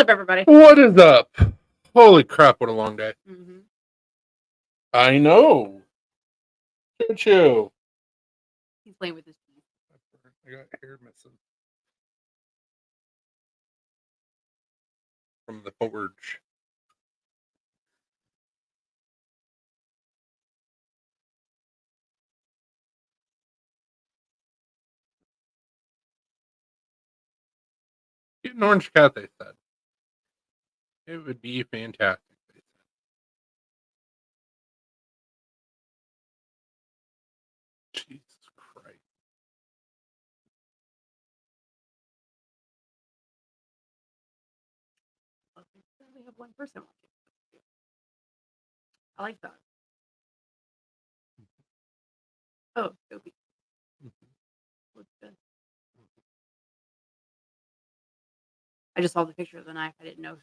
up, everybody? What is up? Holy crap, what a long day. Mm-hmm. I know. Choo choo. He's playing with his teeth. I got hair missing from the forge. Get an orange cat, they said. It would be fantastic, they said. Jesus Christ. We have one person watching. I like that. Oh, Dopey. Looks good. I just saw the picture of the knife. I didn't know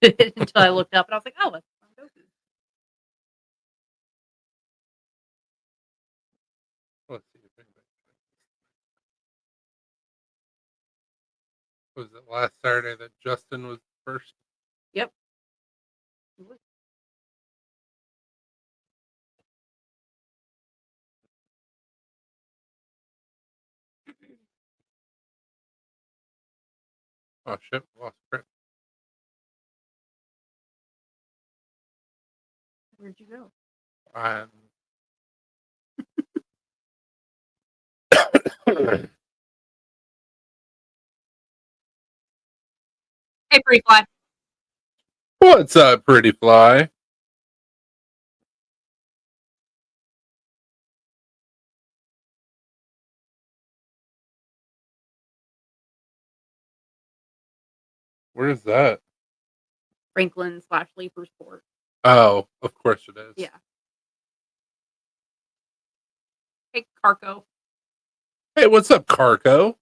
until I looked up, and I was like, "Oh, that's from Dopey." Let's see if anybody. Was it last Saturday that Justin was first? Yep. Oh shit, lost Chris. Where'd you go? Hey, Pretty Fly. What's up, Pretty Fly? Where's that? Franklin/Leapersport. Oh, of course it is. Yeah. Hey, Carco. Hey, what's up, Carco?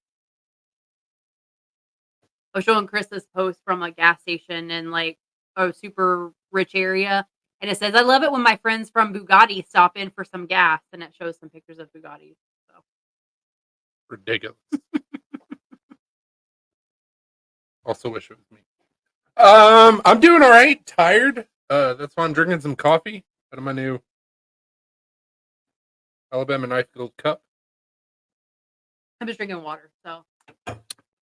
I was showing Chris this post from a gas station in like a super rich area, and it says, "I love it when my friends from Bugatti stop in for some gas," and it shows some pictures of Bugattis. So Ridiculous. Also wish it was me. I'm doing all right. Tired. That's why I'm drinking some coffee out of my new Alabama Knife Gold cup. I'm just drinking water. So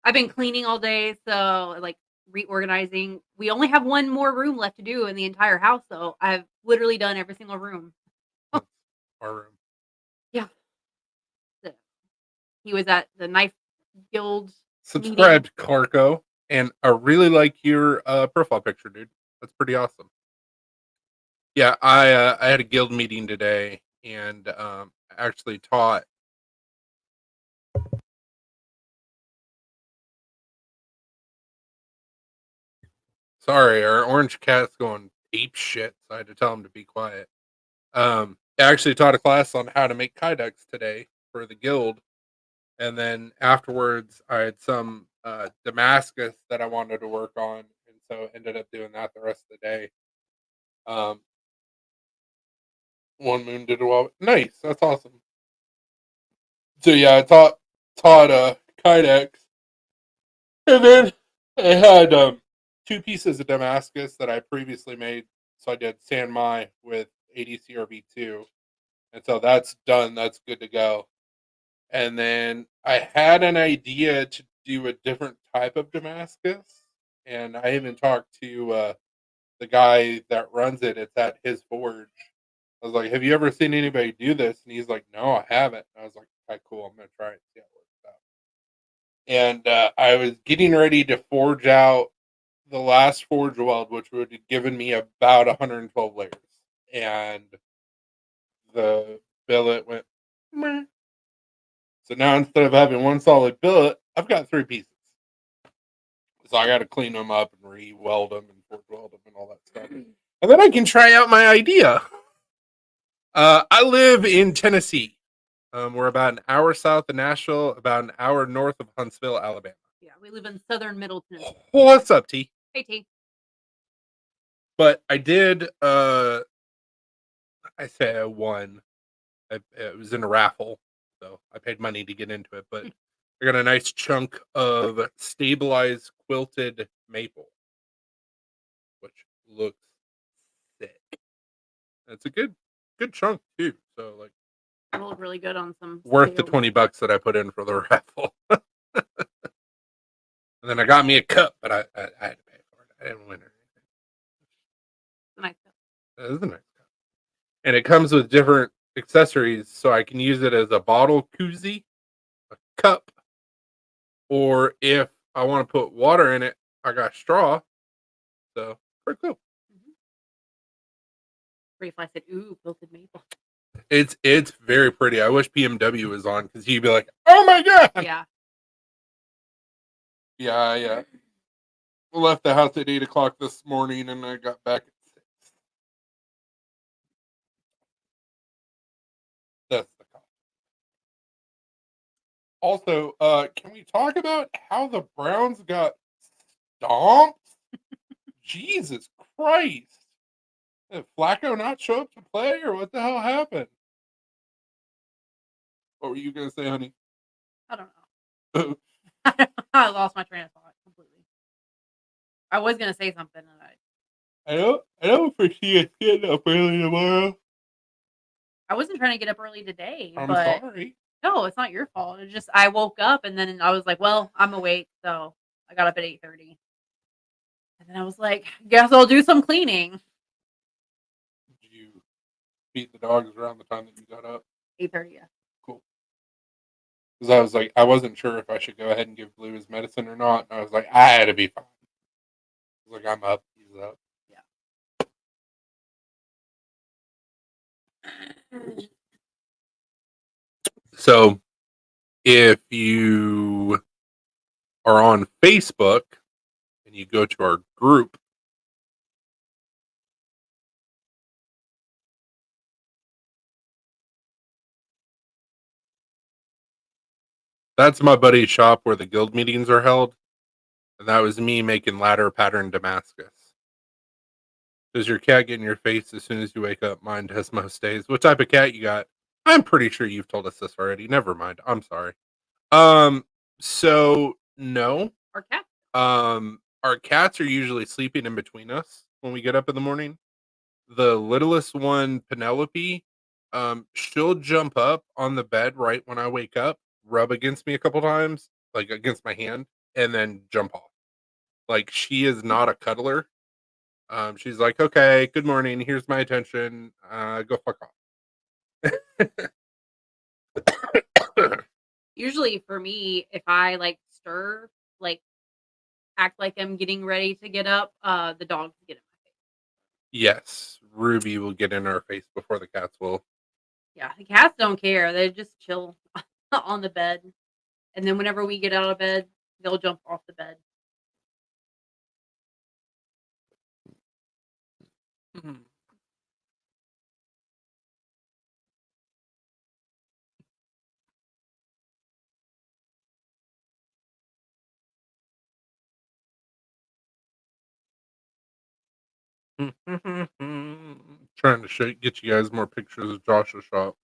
I've been cleaning all day, so like reorganizing. We only have one more room left to do in the entire house, so I've literally done every single room. That's our room. Yeah. He was at the Knife Guild. Subscribe to Carco, and I really like your profile picture, dude. That's pretty awesome. Yeah, I had a guild meeting today, and actually taught. Sorry, our orange cat's going ape shit, so I had to tell him to be quiet. I actually taught a class on how to make kydex today for the guild, and then afterwards I had some Damascus that I wanted to work on, and so ended up doing that the rest of the day. One Moon did it well. Nice, that's awesome. So yeah, I taught kydex, and then I had two pieces of Damascus that I previously made. So I did San Mai with ADCRV2, and so that's done. That's good to go. And then I had an idea to do a different type of Damascus, and I even talked to the guy that runs it. It's at his forge. I was like, "Have you ever seen anybody do this?" And he's like, "No, I haven't." And I was like, "Okay, cool. I'm gonna try it, see how it works out." And I was getting ready to forge out the last forge weld, which would have given me about 112 layers, and the billet went. Meh. So now instead of having one solid billet, I've got three pieces. So I got to clean them up and re-weld them and forge weld them and all that stuff, and then I can try out my idea. I live in Tennessee. We're about an hour south of Nashville, about an hour north of Huntsville, Alabama. Yeah, we live in southern Middle Tennessee. What's up, T? Hey, T. But I did. I say I won. It was in a raffle, so I paid money to get into it. But I got a nice chunk of stabilized quilted maple. looks sick. It's a good chunk too. So like It'll look really good on some worth the scales. $20 that I put in for the raffle. And then I got me a cup, but I had to pay for it. I didn't win or anything. It's a nice cup. It is a nice cup. And it comes with different accessories, so I can use it as a bottle koozie, a cup, or if I want to put water in it, I got straw. So pretty cool. Pretty if I said, ooh, quilted maple. It's very pretty. I wish PMW was on because he'd be like, "Oh my god!" Yeah. Yeah, yeah. Left the house at 8 o'clock this morning, and I got back at 6. That's the cost. Also, can we talk about how the Browns got stomped? Jesus Christ! Did Flacco not show up to play, or what the hell happened? What were you gonna say, honey? I don't know. I lost my train of thought completely. I was gonna say something and I don't foresee us getting up early tomorrow. I wasn't trying to get up early today, I'm but sorry. no, it's not your fault. It's just I woke up and then I was like, well, I'm awake, so I got up at 8:30. And then I was like, guess I'll do some cleaning. Did you beat the dogs around the time that you got up? 8:30, yeah. Cool. Because I was like, I wasn't sure if I should go ahead and give Blue his medicine or not. And I was like, I had to be fine. I was like, I'm up. He's up. Yeah. So if you are on Facebook and you go to our group, that's my buddy's shop where the guild meetings are held. And that was me making ladder pattern Damascus. Does your cat get in your face as soon as you wake up? Mine does most days. What type of cat you got? I'm pretty sure you've told us this already. Never mind. I'm sorry. So no. Our cat. Our cats are usually sleeping in between us when we get up in the morning. The littlest one, Penelope, she'll jump up on the bed right when I wake up, rub against me a couple times, like against my hand, and then jump off. Like she is not a cuddler. She's like, okay, good morning. Here's my attention. Go fuck off. Usually for me, if I like stir, like act like I'm getting ready to get up, the dogs get in my face. Yes, Ruby will get in our face before the cats will. Yeah, the cats don't care. They just chill on the bed. And then whenever we get out of bed, they'll jump off the bed. Mhm. Trying to get you guys more pictures of Josh's shop.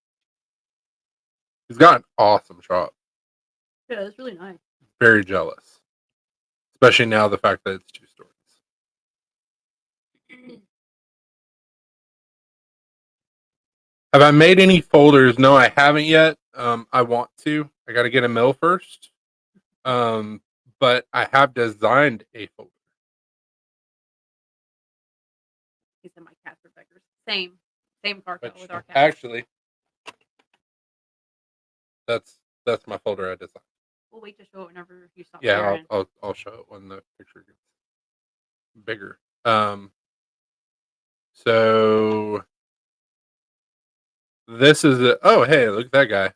He's got an awesome shop. Yeah, it's really nice. Very jealous, especially now the fact that it's 2 stories. Have I made any folders? No, I haven't yet. I want to. I got to get a mill first. But I have designed a folder. He said my cats are beggars. Same cartel Which with our cats. actually, that's my folder I designed. We'll wait to show it whenever you stop Yeah, sharing. I'll show it when the picture gets bigger. So this is hey, look at that guy.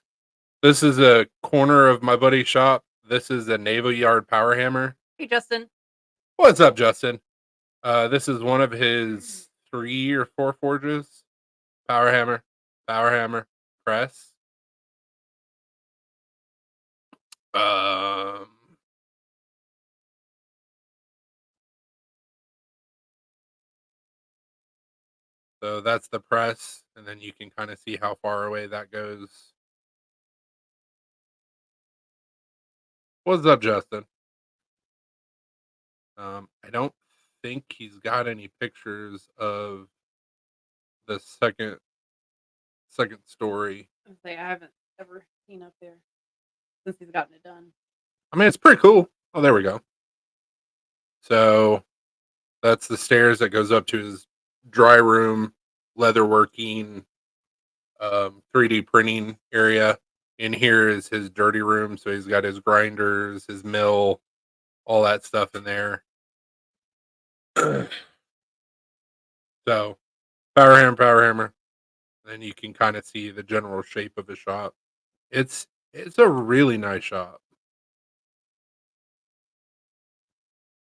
This is a corner of my buddy's shop. This is a Naval Yard power hammer. Hey, Justin. What's up, Justin? This is one of his 3 or 4 forges. Power hammer, press. Um, so that's the press, and then you can kind of see how far away that goes. What's up, Justin? I don't think he's got any pictures of the second story. I was like, I haven't ever seen up there since he's gotten it done. I mean, it's pretty cool. Oh, there we go. So that's the stairs that goes up to his dry room, leatherworking, 3D printing area. In here is his dirty room, so he's got his grinders, his mill, all that stuff in there. So power hammer. Then you can kind of see the general shape of his shop. It's a really nice shop.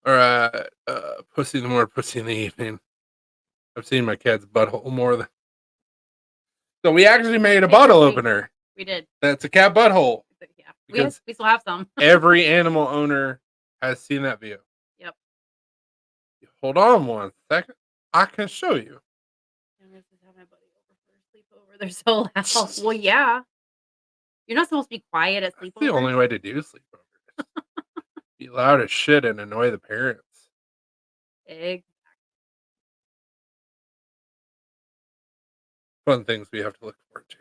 All right, pussy the more pussy in the evening. I've seen my cat's butthole more than. So we actually made a bottle opener. We did. That's a cat butthole. Yeah, Because we still have some. every animal owner has seen that video. Yep. Hold on one second. I can show you. I'm just have my buddy over for a sleepover. They're so loud. Well, yeah. You're not supposed to be quiet at That's sleepovers. the only way to do sleepovers. Be loud as shit and annoy the parents. Fun things we have to look forward to.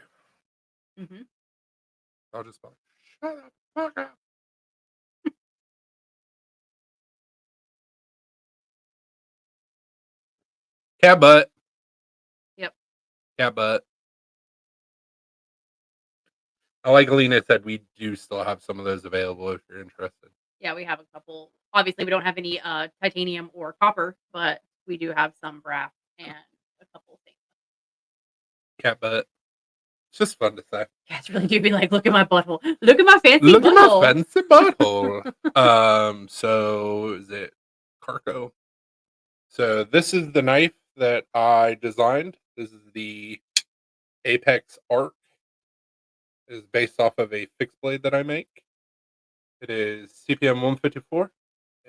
Mm-hmm. I'll just go, shut up, fuck up. Cat butt. Yep. Cat butt. Like Alina said, we do still have some of those available if you're interested. Yeah, we have a couple. Obviously, we don't have any titanium or copper, but we do have some brass and a couple things. Cat butt. It's just fun to say. Cats really do be like, look at my butthole. Look at my fancy Look butthole. at my fancy butthole. So is it Carco? So this is the knife that I designed. This is the Apex Arc. It is based off of a fixed blade that I make. It is CPM 154,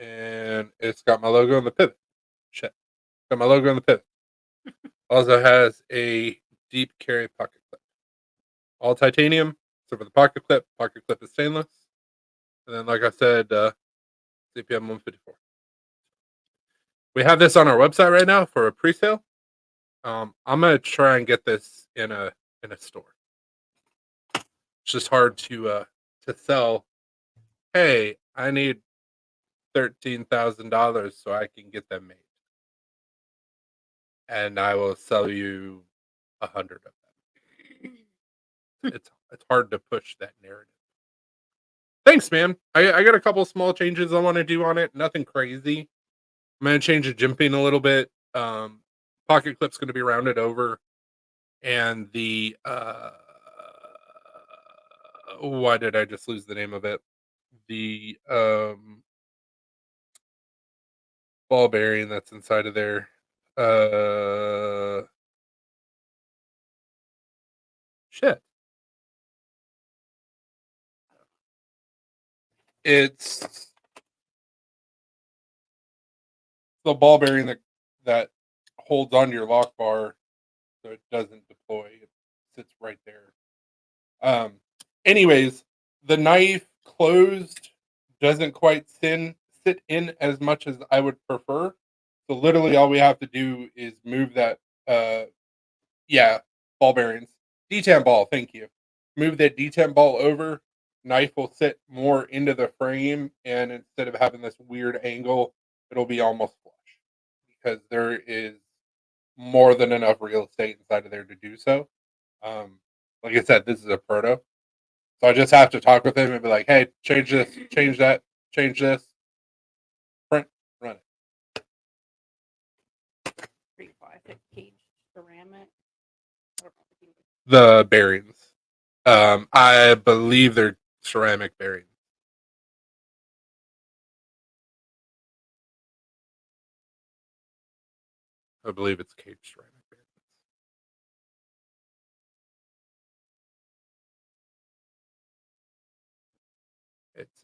and it's got my logo on the pivot. Shit, got my logo on the pivot. Also has a deep carry pocket clip. All titanium, except for the pocket clip. Pocket clip is stainless. And then, like I said, CPM 154. We have this on our website right now for a pre-sale. I'm gonna try and get this in a store. It's just hard to sell. Hey, I need $13,000 so I can get them made, and I will sell you 100 of them. It's hard to push that narrative. Thanks, man. I got a couple small changes I want to do on it. Nothing crazy. I'm gonna change the jimping a little bit. Pocket clip's gonna be rounded over, and the why did I just lose the name of it? The ball bearing that's inside of there. Shit. It's the ball bearing that holds onto your lock bar so it doesn't deploy. It sits right there. Anyways, the knife closed doesn't quite sit in as much as I would prefer. So literally all we have to do is move that ball bearings. Detent ball, thank you. Move that detent ball over. Knife will sit more into the frame, and instead of having this weird angle, it'll be almost flush because there is more than enough real estate inside of there to do so. Like I said, this is a proto. So I just have to talk with him and be like, hey, change this, change that, change this. Print, run it. Pretty classic caged ceramic. The bearings. I believe they're ceramic bearings. I believe it's caged ceramic bearings.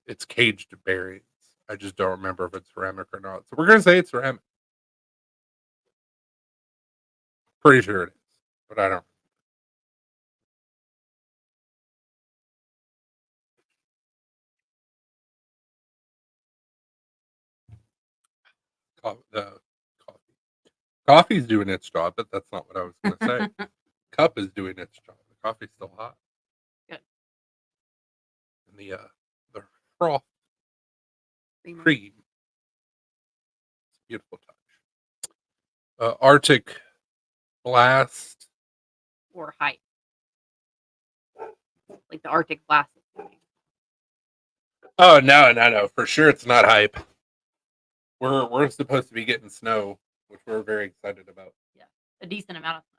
It's caged bearings. I just don't remember if it's ceramic or not. So we're gonna say it's ceramic. Pretty sure it is, but I don't. The coffee. Coffee's doing its job, but that's not what I was going to say. Cup is doing its job. The coffee's still hot. Good. And the froth cream. Beautiful touch. Arctic Blast. Or hype. Like the Arctic Blast. Oh no! For sure, it's not hype. We're supposed to be getting snow, which we're very excited about. Yeah, a decent amount of snow.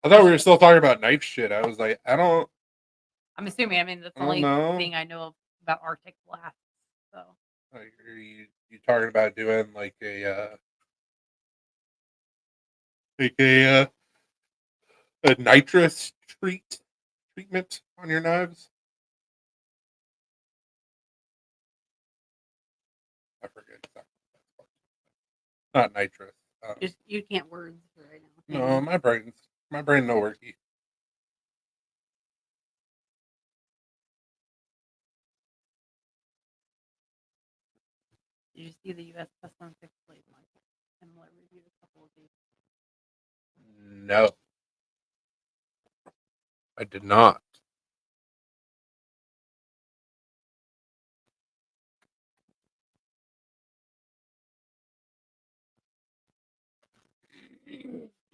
I thought we were still talking about knife shit. I was like, I'm assuming. I mean, that's the I don't only know. thing I know about Arctic Blast. So Like, are you talking about doing like a nitrous treatment on your knives? I forget exactly. Not nitrous. just you can't words right now. No, my brain no worky. Did you see the U.S. Custom fixed blade market? Similar review a couple of these. No, I did not.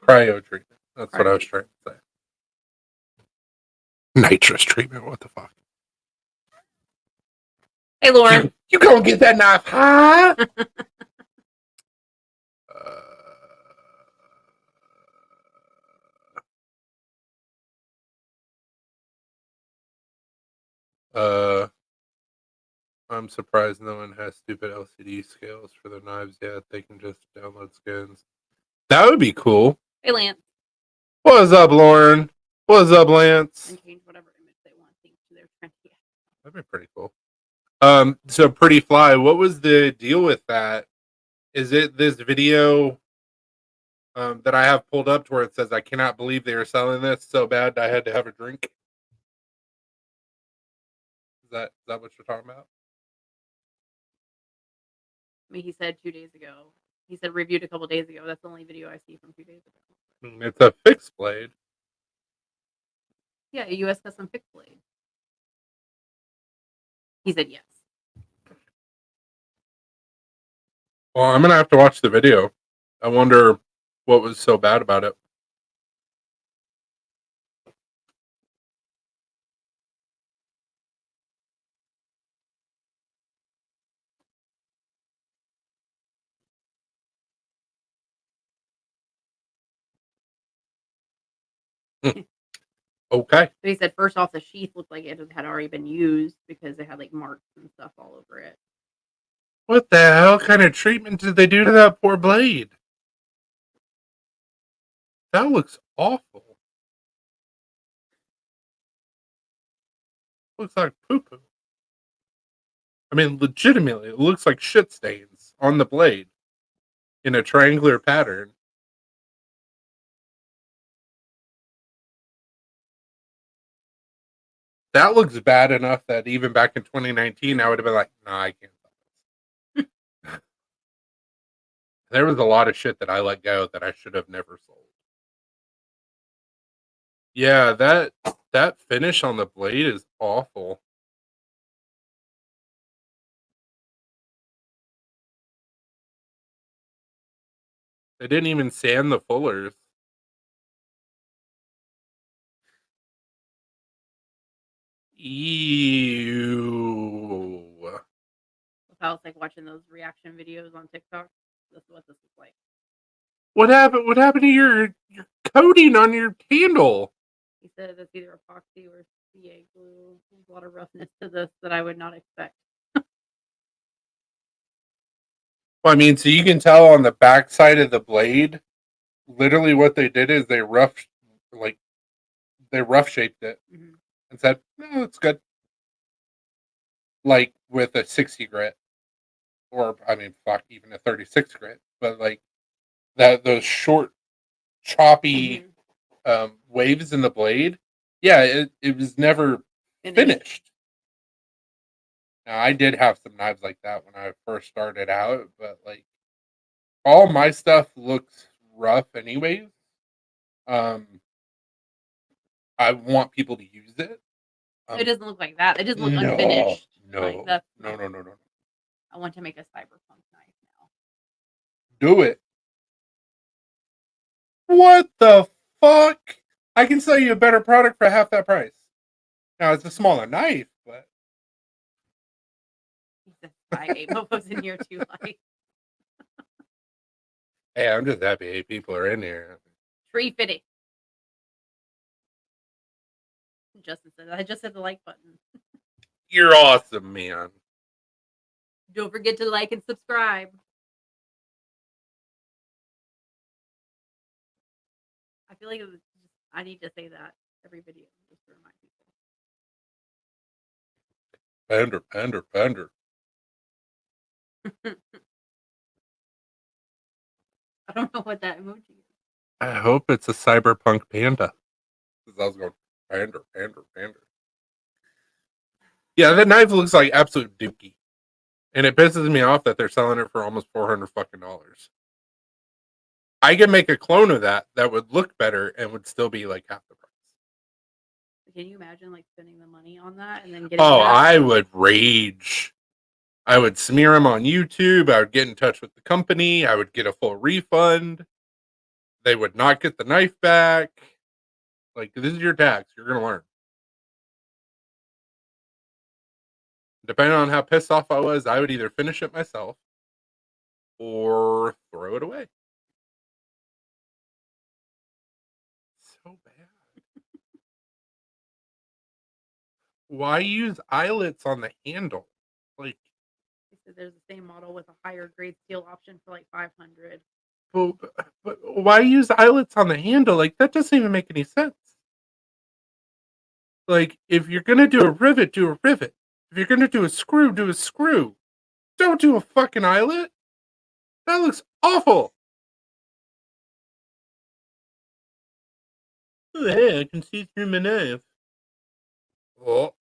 Cryo treatment. That's what I was trying to say. Nitrous treatment. What the fuck? Hey, Lauren. You gonna get that knife, huh? I'm surprised no one has stupid LCD scales for their knives yet. They can just download skins. That would be cool. Hey, Lance. What's up, Lauren? What's up, Lance? And change whatever image they want to their trend. Yeah. That'd be pretty cool. So Pretty Fly, what was the deal with that? Is it this video that I have pulled up to where it says, I cannot believe they are selling this so bad I had to have a drink? Is that what you're talking about? I mean, he said 2 days ago. He said reviewed a couple days ago. That's the only video I see from 2 days ago. It's a fixed blade. Yeah, a U.S. Custom fixed blade. He said yes. Well, I'm gonna have to watch the video. I wonder what was so bad about it. Okay. So he said first off, the sheath looked like it had already been used because it had like marks and stuff all over it. What the hell kind of treatment did they do to that poor blade? That looks awful. Looks like poo-poo. I mean, legitimately, it looks like shit stains on the blade in a triangular pattern. That looks bad enough that even back in 2019, I would have been like, nah, I can't sell this. There was a lot of shit that I let go that I should have never sold. Yeah, that finish on the blade is awful. They didn't even sand the fullers. Ew. If I was like watching those reaction videos on TikTok, that's what this is like. What happened? What happened to your coating on your handle? He said it's either epoxy or CA glue. There's a lot of roughness to this that I would not expect. Well, I mean, so you can tell on the back side of the blade, literally what they did is they rough shaped it and said, "No, it's good." Like with a 60 grit, or I mean, fuck, even a 36 grit, but like those short, choppy waves in the blade. Yeah, it was never finished. Now, I did have some knives like that when I first started out, but like all my stuff looks rough anyways. Um, I want people to use it. It doesn't look like that. It just looks No, unfinished. no, Like that's no, no, no, no. I want to make a cyberpunk knife now. Do it. What the fuck? I can sell you a better product for half that price. Now it's a smaller knife, but I ate mofos in here too. Like hey, I'm just happy 8 people are in here. 350. Justin said I just hit the like button. You're awesome, man. Don't forget to like and subscribe. I feel like I need to say that every video just to remind Pander, pander, pander. people. I don't know what that emoji is. I hope it's a cyberpunk panda. Because I was going pander, pander, pander. Yeah, that knife looks like absolute dookie. And it pisses me off that they're selling it for almost $400 fucking dollars. I can make a clone of that would look better and would still be like half the price. Can you imagine like spending the money on that and then getting Oh, that? I would rage. I would smear them on YouTube. I would get in touch with the company. I would get a full refund. They would not get the knife back. Like, this is your tax. You're going to learn. Depending on how pissed off I was, I would either finish it myself or throw it away. So bad. Why use eyelets on the handle? Like, They said there's the same model with a higher grade steel option for like 500. but why use eyelets on the handle? Like, that doesn't even make any sense. Like, if you're gonna do a rivet, do a rivet. If you're gonna do a screw, do a screw. Don't do a fucking eyelet. That looks awful. Oh, hey, I can see through my knife. Oh.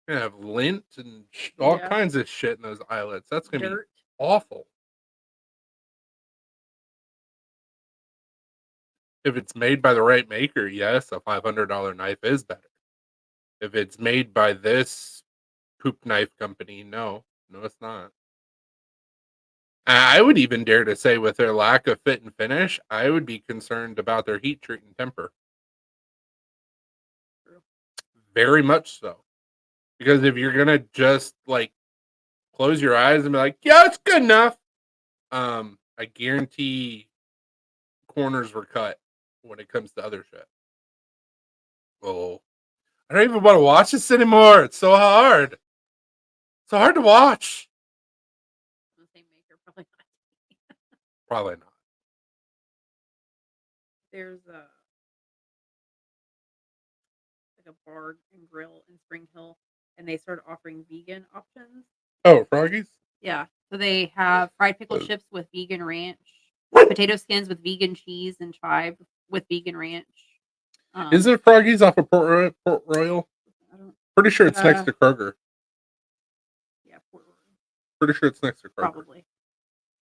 Gonna have lint and all kinds of shit in those eyelets. That's gonna be awful. If it's made by the right maker, yes, a $500 knife is better. If it's made by this poop knife company, no, it's not. I would even dare to say, with their lack of fit and finish, I would be concerned about their heat treat and temper. True. Very much so. Because if you're gonna just like close your eyes and be like, yeah, it's good enough, I guarantee corners were cut when it comes to other shit. Oh, I don't even want to watch this anymore. It's so hard. It's so hard to watch. The same maker, probably not. Probably not. There's like a bar and grill in Spring Hill, and they started offering vegan options. Oh, Froggies? Yeah, so they have fried pickle chips with vegan ranch, potato skins with vegan cheese, and chive with vegan ranch. Is it Froggies off of Port Royal? I don't. Pretty sure it's next to Kroger. Yeah, Port Royal. Pretty sure it's next to Kroger. Probably.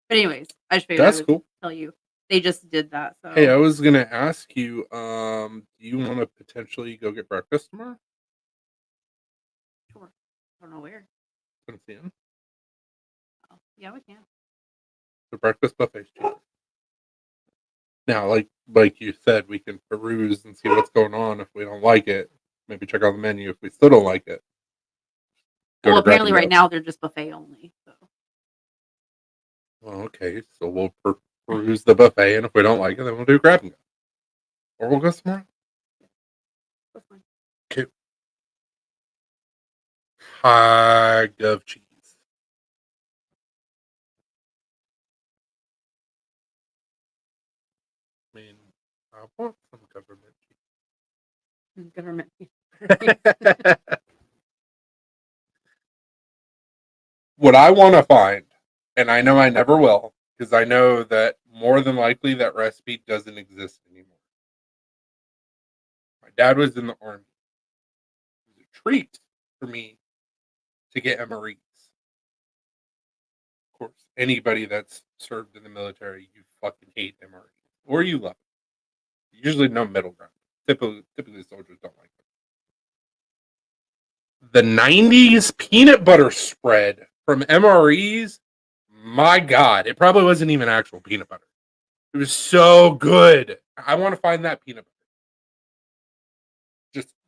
But anyways, I just figured That's I would cool. tell you they just did that. So hey, I was gonna ask you, do you want to potentially go get breakfast tomorrow? Sure. I don't know where. Tennessee. Oh, yeah, we can. The breakfast buffet's cheap. Now, like you said, we can peruse and see what's going on. If we don't like it, maybe check out the menu. If we still don't like it, well, apparently right now they're just buffet only. So. Well, okay, so we'll peruse the buffet, and if we don't like it, then we'll do grab and go, or we'll go somewhere. That's fine. Okay. High gov cheese. I mean, I want some government cheese. Government. What I want to find, and I know I never will, because I know that more than likely that recipe doesn't exist anymore. My dad was in the army. It was a treat for me to get MREs. Of course, anybody that's served in the military, you fucking hate MRE. Or you love it. Usually no middle ground. Typically soldiers don't like it. The 90s peanut butter spread from MREs, my God, it probably wasn't even actual peanut butter. It was so good. I want to find that peanut butter.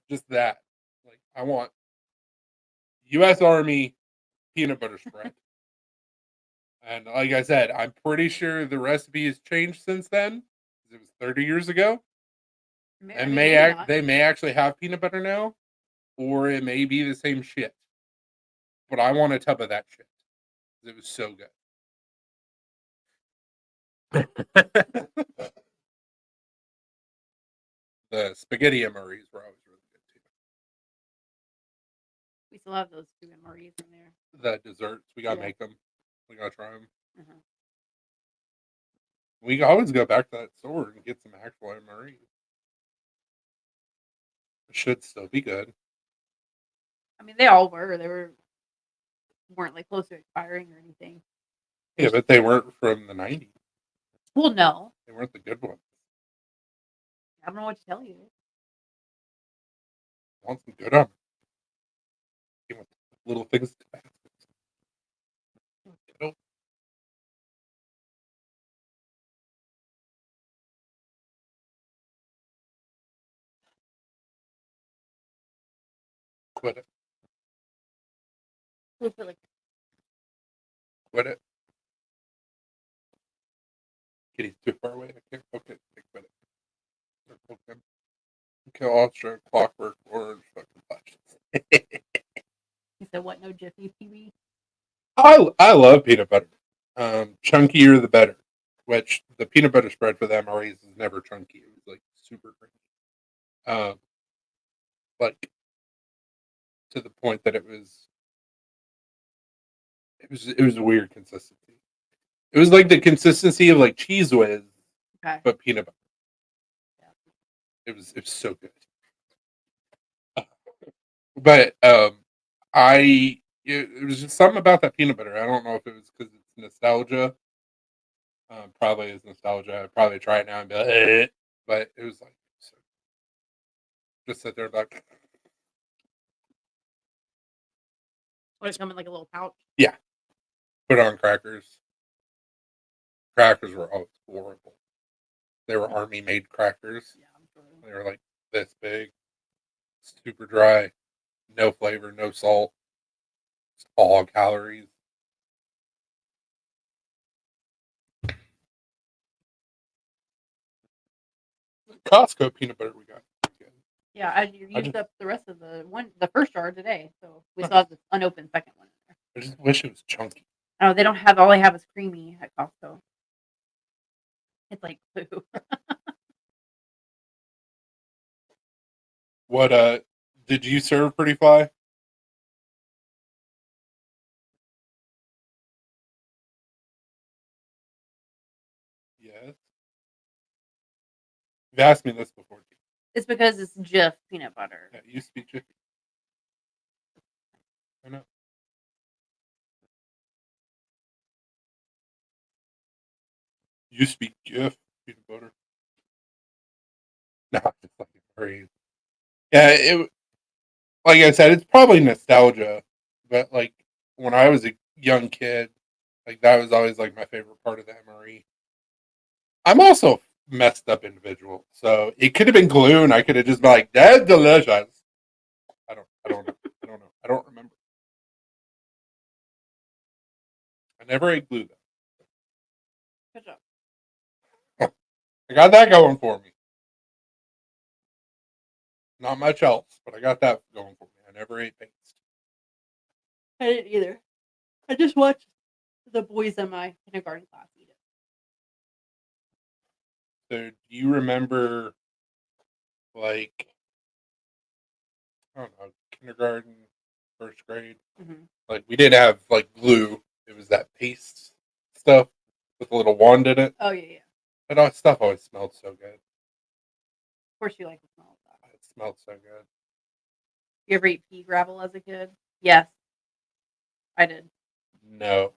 Just that. Like I want U.S. Army peanut butter spread. And like I said, I'm pretty sure the recipe has changed since then. It was 30 years ago. And they may actually have peanut butter now, or it may be the same shit. But I want a tub of that shit. It was so good. The spaghetti MREs were always really good too. We still have those 2 MREs in there. The desserts, we gotta Yeah. make them. We gotta try them. Uh-huh. We can always go back to that store and get some actual MREs. It should still be good. I mean, they all were. They weren't like close to expiring or anything. Yeah, but they weren't from the 90s. Well, no. They weren't the good ones. I don't know what to tell you. I want some good on. Give them little things to baskets. Quit it. We'll put, like, Quit it. Kitty's too far away. I can't poke it. I quit it. Or poke him. Kill Ultra, Clockwork, Orange, fucking flashes. you said what? No Jiffy PB? I love peanut butter. Chunkier the better. Which the peanut butter spread for the MREs is never chunky. It was like super creamy. Like to the point that it was a weird consistency. It was like the consistency of like Cheese Whiz, Okay. but peanut butter. Yeah. It was so good. But it was just something about that peanut butter. I don't know if it was because it's nostalgia. Probably is nostalgia. I'd probably try it now and be like, eh. But it was like so, just sit there like. Would it come in like a little pouch? Yeah. Put it on crackers. Crackers were always horrible. They were army made crackers. Yeah, I'm sure. They were like this big, super dry, no flavor, no salt, just all calories. Costco peanut butter we got. Yeah, I used up the rest of the first jar today, so we still have the unopened second one in there. I just wish it was chunky. Oh, they don't have all they have is creamy at Costco. It's like glue. What did you serve Pretty Fly? Yes. You've asked me this before. It's because it's Jif peanut butter. Yeah, it used to be Jiffy. I know. Used to be Jif peanut butter. No, just like crazy. Yeah, it. Like I said, it's probably nostalgia, but like when I was a young kid, like that was always like my favorite part of the MRE. I'm also a messed up individual, so it could have been glue, and I could have just been like, "That's delicious." I don't know. I don't know. I don't remember. I never ate glue though. Good job. I got that going for me. Not much else, but I got that going for me. I never ate paste. I didn't either. I just watched the boys in my kindergarten class eat it. So, do you remember, like, I don't know, kindergarten, first grade? Mm-hmm. Like, we didn't have like glue. It was that paste stuff with a little wand in it. Oh yeah. But all stuff always smelled so good. Of course, you like the smell of that. It smelled so good. You ever eat pea gravel as a kid? Yes, I did. No.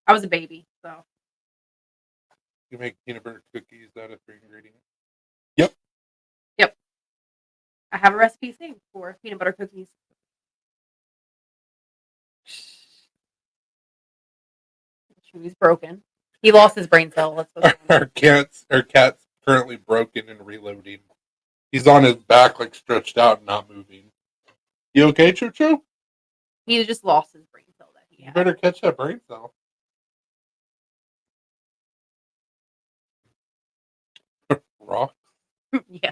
I was a baby, so You make peanut butter cookies out of 3 ingredients. yep. I have a recipe saved for peanut butter cookies. Chewy's broken. He lost his brain cell. That's what's going on. Our cat's currently broken and reloading. He's on his back, like stretched out and not moving. You okay, Choo Choo? He just lost his brain cell that he You had. better catch that brain cell. Rocks. Yeah.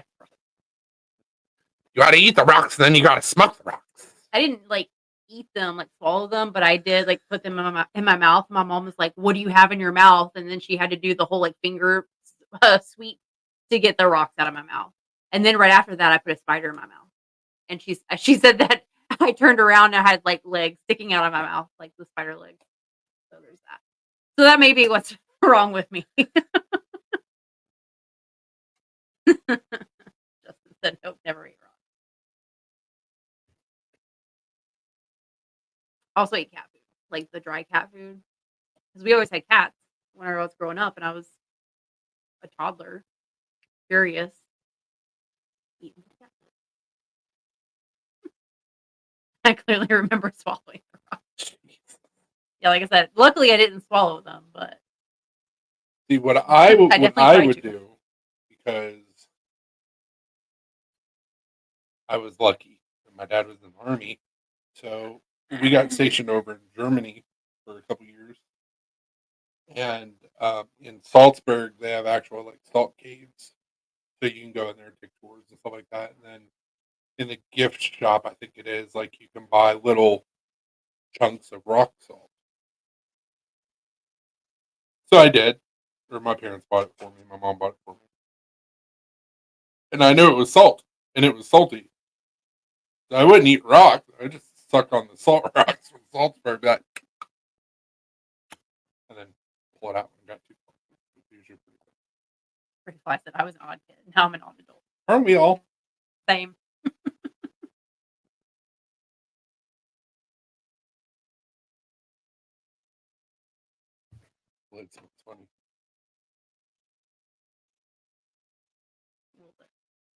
You gotta eat the rocks, and then you gotta smoke the rocks. I didn't like eat them, like swallow them, but I did like put them in my mouth. My mom was like, "What do you have in your mouth?" And then she had to do the whole like finger sweep to get the rocks out of my mouth. And then right after that, I put a spider in my mouth. And she said that I turned around and I had like legs sticking out of my mouth, like the spider legs. So there's that. So that may be what's wrong with me. Justin said, "Nope, never eat rocks." Also ate cat food, like the dry cat food, because we always had cats when I was growing up, and I was a toddler, curious, eating cat food. I clearly remember swallowing the rocks. Yeah, like I said, luckily I didn't swallow them, but See what I I definitely tried would to. do, because I was lucky. My dad was in the army, so we got stationed over in Germany for a couple years. And in Salzburg, they have actual like salt caves, so you can go in there and take tours and stuff like that. And then in the gift shop, I think it is like you can buy little chunks of rock salt. So I did, or my parents bought it for me. My mom bought it for me, and I knew it was salt, and it was salty. So I wouldn't eat rocks. I just suck on the salt rocks from Salzburg, that, and then pull it out when I got too far. It's usually pretty quick. Pretty fly said I was an odd kid. Now I'm an odd adult. Aren't we all? Same. It's funny.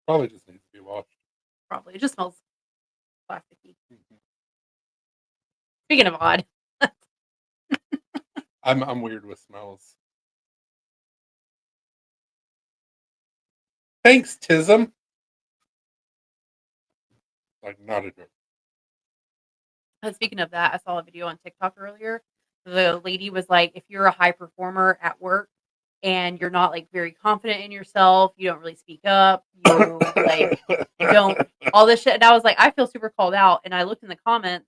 Probably just needs to be washed. Probably. It just smells plasticky. Speaking of odd, I'm weird with smells. Thanks, Tism. Like, not a joke. speaking of that, I saw a video on TikTok earlier. The lady was like, if you're a high performer at work and you're not like very confident in yourself, you don't really speak up, you like you don't all this shit. And I was like, I feel super called out. And I looked in the comments,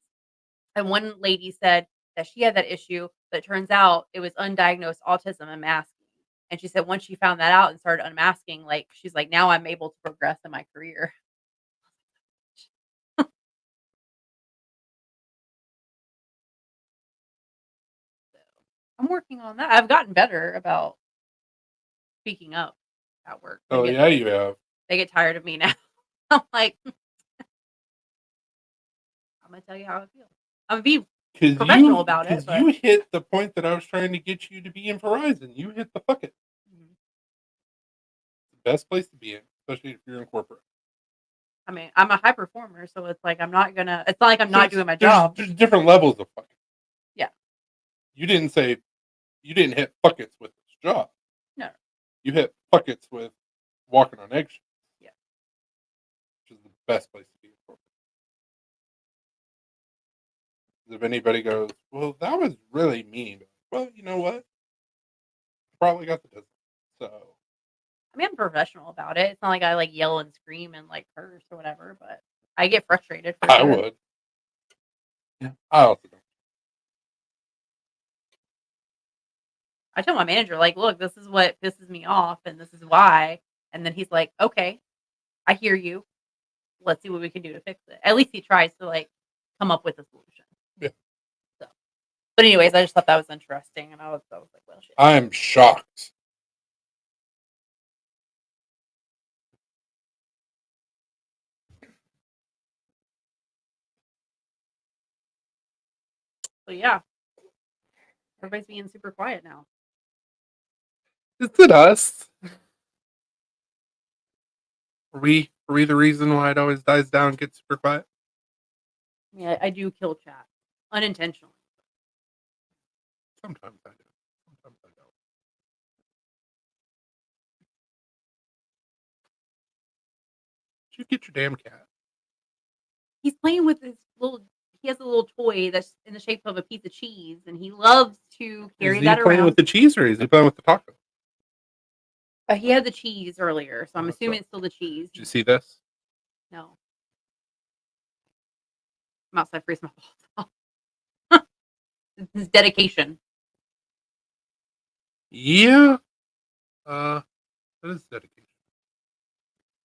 and one lady said that she had that issue, but it turns out it was undiagnosed autism and masking. And she said once she found that out and started unmasking, like she's like, now I'm able to progress in my career. So I'm working on that. I've gotten better about speaking up at work. Oh, yeah, you have. They get tired of me now. I'm like, I'm gonna tell you how I feel. I'm gonna be professional about it. Because But you hit the point that I was trying to get you to be in Verizon. You hit the bucket. Mhm. The best place to be in, especially if you're in corporate. I mean, I'm a high performer, so it's like I'm not gonna. It's not like I'm not doing my There's- job. There's different levels of fucking. Yeah. You didn't hit buckets with this job. No. You hit buckets with walking on eggshells. Yeah. Which is the best place to be in corporate. If anybody goes, well, that was really mean. Well, you know what? Probably got the business. So I mean, I'm professional about it. It's not like I like yell and scream and like curse or whatever, but I get frustrated. For I sure. would. Yeah. I also don't. I tell my manager, like, look, this is what pisses me off and this is why. And then he's like, okay, I hear you. Let's see what we can do to fix it. At least he tries to like come up with a solution. Yeah. So, but anyways, I just thought that was interesting, and I was like, well, shit. I am shocked. So yeah, Everybody's being super quiet now. Is it us? Are we the reason why it always dies down and gets super quiet? Yeah, I do kill chat unintentionally. Sometimes I do. Sometimes I don't. Did you get your damn cat? He's playing with his little. He has a little toy that's in the shape of a piece of cheese, and he loves to carry Is he that playing around. with the cheese or is he playing with the taco? He had the cheese earlier, so I'm Oh, assuming so- it's still the cheese. Did you see this? No, I'm outside freezing my balls off. It's his dedication. Yeah. That is dedication.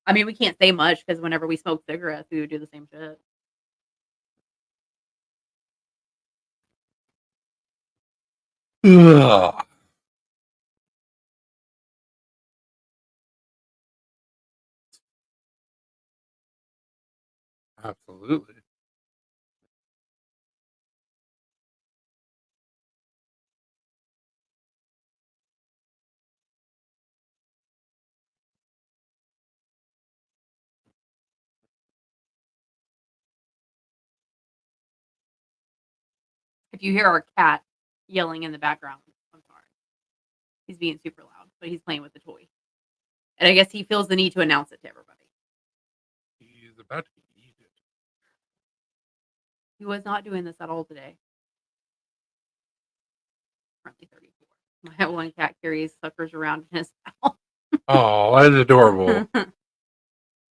I mean, we can't say much because whenever we smoke cigarettes, we would do the same shit. Ugh. Absolutely. If you hear our cat yelling in the background, I'm sorry. He's being super loud, but he's playing with the toy. And I guess he feels the need to announce it to everybody. He's about to eat it. He was not doing this at all today. Currently 34. My one cat carries suckers around in his mouth. Oh, that's adorable.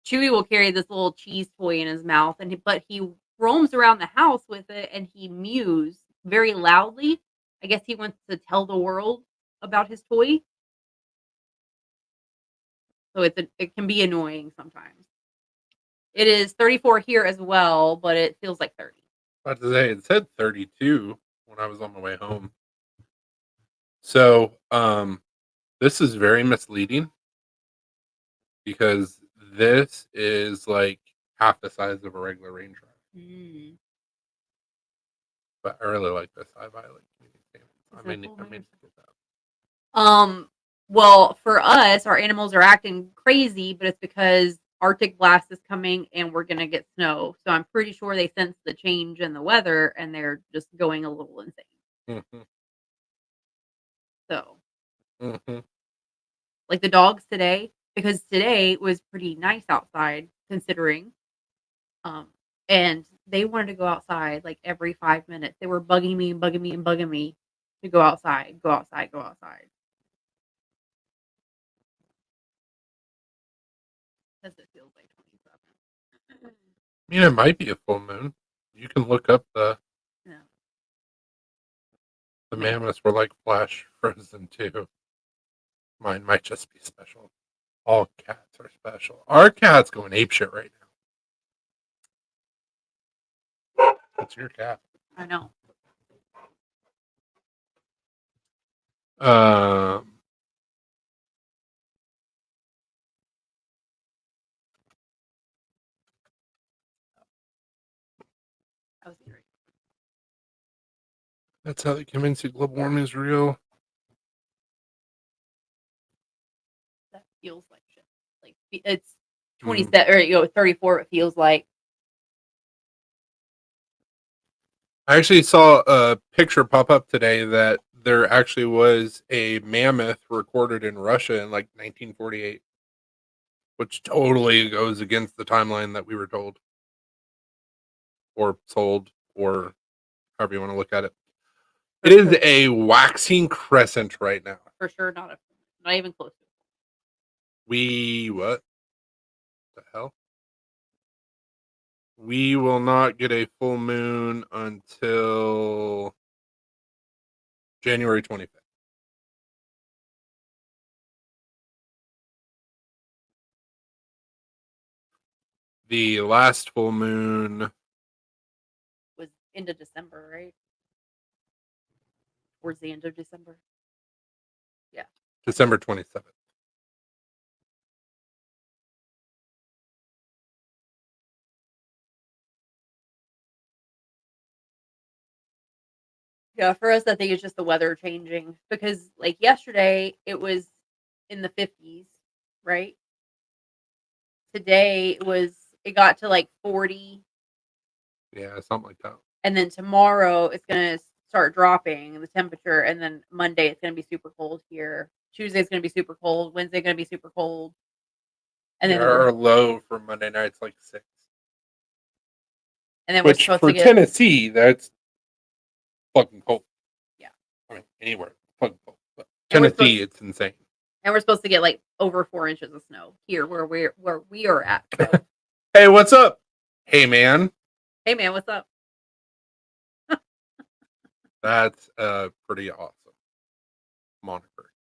Chewy will carry this little cheese toy in his mouth, but he roams around the house with it and he mews very loudly. I guess he wants to tell the world about his toy. So it can be annoying sometimes. It is 34 here as well, but it feels like 30. About to say it said 32 when I was on my way home. So, this is very misleading because this is like half the size of a regular Range Rover. Mm. But I really like this high violet community standards. Is I it may a need full to moon? get that. Well, for us, our animals are acting crazy, but it's because Arctic blast is coming and we're gonna get snow. So I'm pretty sure they sense the change in the weather and they're just going a little insane. Mhm, So, mhm. like the dogs today, because today was pretty nice outside considering. Um, and they wanted to go outside like every 5 minutes. They were bugging me and bugging me and bugging me to go outside, go outside, go outside. Because it feels like 27. I mean, it might be a full moon. You can look up Yeah. the Maybe. mammoths were like flash frozen too. Mine might just be special. All cats are special. Our cat's going apeshit right now. That's your cat. I know. Um, I was eerie. that's how they convince you global warming is real. That feels like shit. Like it's Mm. 27 or 34. It feels like I actually saw a picture pop up today that there actually was a mammoth recorded in Russia in like 1948, which totally goes against the timeline that we were told or sold or however you want to look at it. It is a waxing crescent right now. for sure not even close to it. What the hell? We will not get a full moon until January 25th. The last full moon Was end of December, right? Towards the end of December. Yeah. December 27th. Yeah, for us, I think it's just the weather changing because, like yesterday, it was in the 50s, right? Today it got to like 40, Yeah, something like that. and then tomorrow it's gonna start dropping the temperature, and then Monday it's gonna be super cold here. Tuesday's gonna be super cold. Wednesday gonna be super cold, and Yeah, then we're our low for Monday night's like 6. and then we're Which supposed for to get Tennessee, that's fucking cold. yeah, I mean, anywhere, fucking cold. But and we're supposed Tennessee, it's insane. to get like over 4 inches of snow here where we are at. So Hey, what's up? Hey, man. hey man, what's up? That's pretty awesome moniker.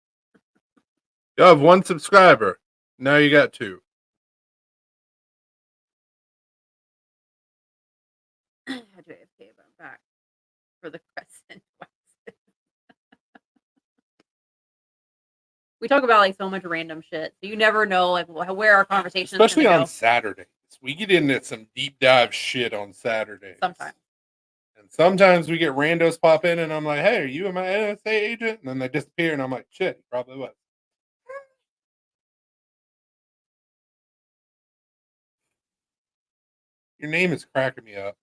You have 1 subscriber. Now you got 2. I had to AFK, but I'm back for the crescent. We talk about like so much random shit, so you never know like where our conversation is Especially gonna on go. Saturdays. We get into some deep dive shit on Saturdays. Sometimes. And sometimes we get randos pop in and I'm like, hey, are you my NSA agent? And then they disappear and I'm like, shit, he probably was. Your name is cracking me up.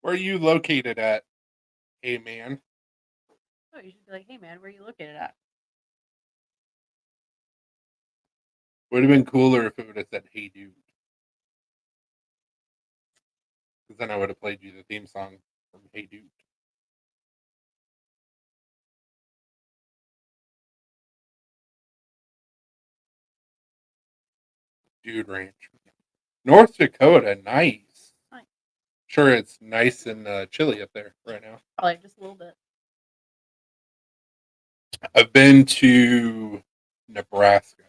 Where are you located at? Hey, man. Oh, you should be like, hey man, where are you looking at? Would have been cooler if it would have said, hey, dude. Because then I would have played you the theme song from Hey Dude. Dude Ranch. North Dakota, nice. Nice. Sure, it's nice and chilly up there right now. Probably just a little bit. I've been to Nebraska.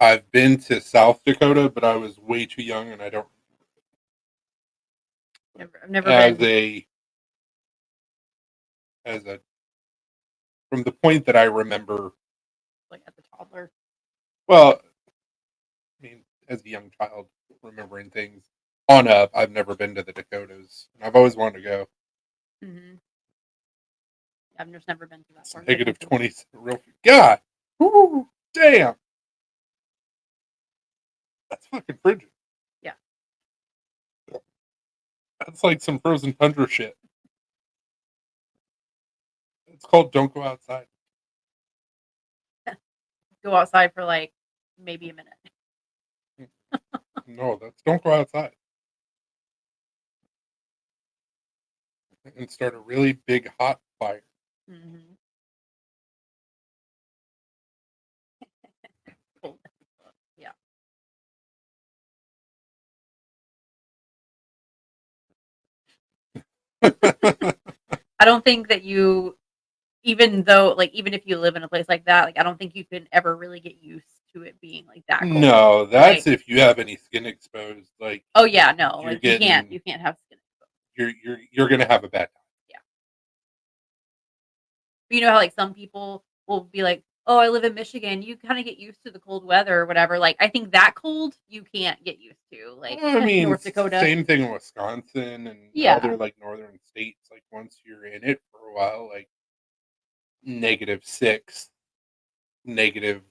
I've been to South Dakota, but I was way too young, and I don't. I've never As been. a from the point that I remember. Like as a toddler. Well, I mean, as a young child, remembering things on up. I've never been to the Dakotas, and I've always wanted to go. Mm-hmm. I've just never been to that part. Negative 20. Real God. Ooh, damn. That's fucking frigid. Yeah. That's like some frozen tundra shit. It's called Don't Go Outside. Go outside for like maybe a minute. No, that's Don't Go Outside. And start a really big hot fire. Mm-hmm. Yeah. I don't think that even though like even if you live in a place like that, like I don't think you can ever really get used to it being like that cold. No, that's like, if you have any skin exposed. Like, oh yeah, no, you're like getting, you can't have skin. you're gonna have a bad time. Yeah. But you know how like some people will be like, "Oh, I live in Michigan. You kind of get used to the cold weather or whatever." Like I think that cold you can't get used to. Like I mean, North Dakota. same thing in Wisconsin and Yeah. other like northern states. Like once you're in it for a while, like -6, negative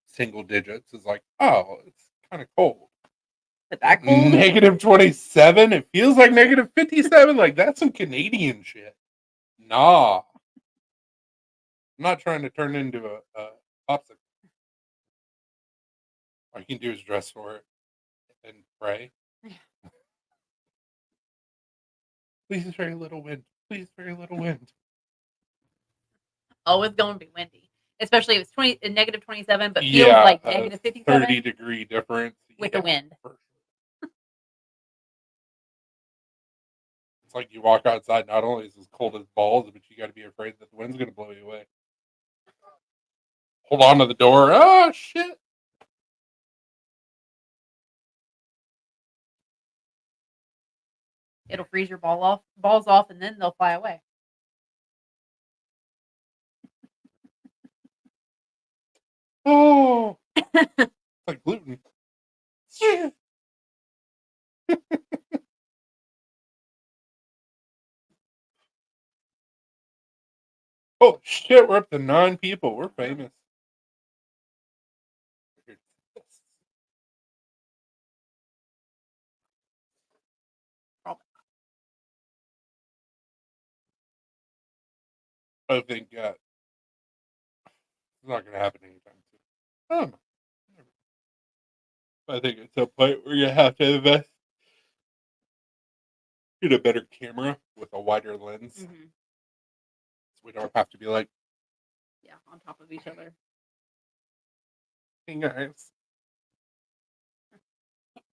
single digits is like, oh, it's kind of cold. But that cold. -27, it feels like -57. Like that's some Canadian shit. Nah, I'm not trying to turn into a popsicle. All you can do is dress for it and pray. Please, very little wind. Please, very little wind. Oh, it's going to be windy, especially if it's -27, but feels Yeah, like -57 30-degree difference with the wind. for sure. It's like you walk outside. Not only is it as cold as balls, but you got to be afraid that the wind's going to blow you away. Hold on to the door. Oh shit! It'll freeze your balls off, and then they'll fly away. Oh, it's like gluten. Oh shit, we're up to 9 people. We're famous. I think it's not going to happen anytime soon. I think it's a point where you have to invest in a better camera with a wider lens. Mhm. So we don't have to be like, Yeah, on top of each other. hey guys,